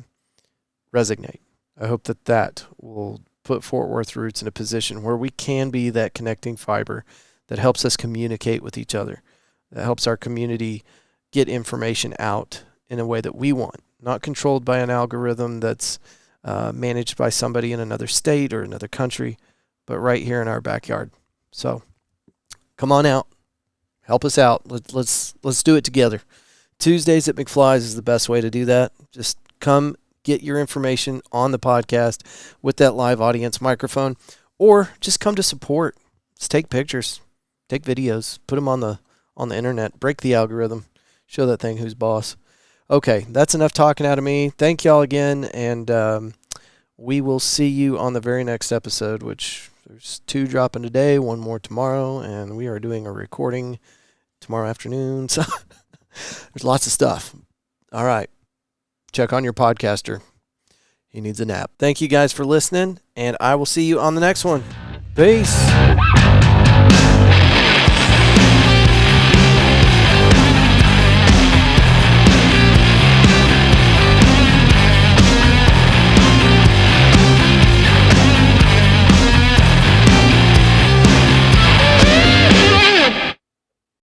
Speaker 1: resonate. I hope that will put Fort Worth Roots in a position where we can be that connecting fiber that helps us communicate with each other, that helps our community get information out in a way that we want, not controlled by an algorithm that's managed by somebody in another state or another country, but right here in our backyard. So come on out. Help us out. Let's do it together. Tuesdays at McFly's is the best way to do that. Just come get your information on the podcast with that live audience microphone, or just come to support. Just take pictures, take videos, put them on the internet, break the algorithm, show that thing who's boss. Okay, that's enough talking out of me. Thank y'all again, and we will see you on the very next episode, which there's 2 dropping today, 1 more tomorrow, and we are doing a recording tomorrow afternoon. So there's lots of stuff. All right. Check on your podcaster. He needs a nap. Thank you guys for listening, and I will see you on the next one. Peace.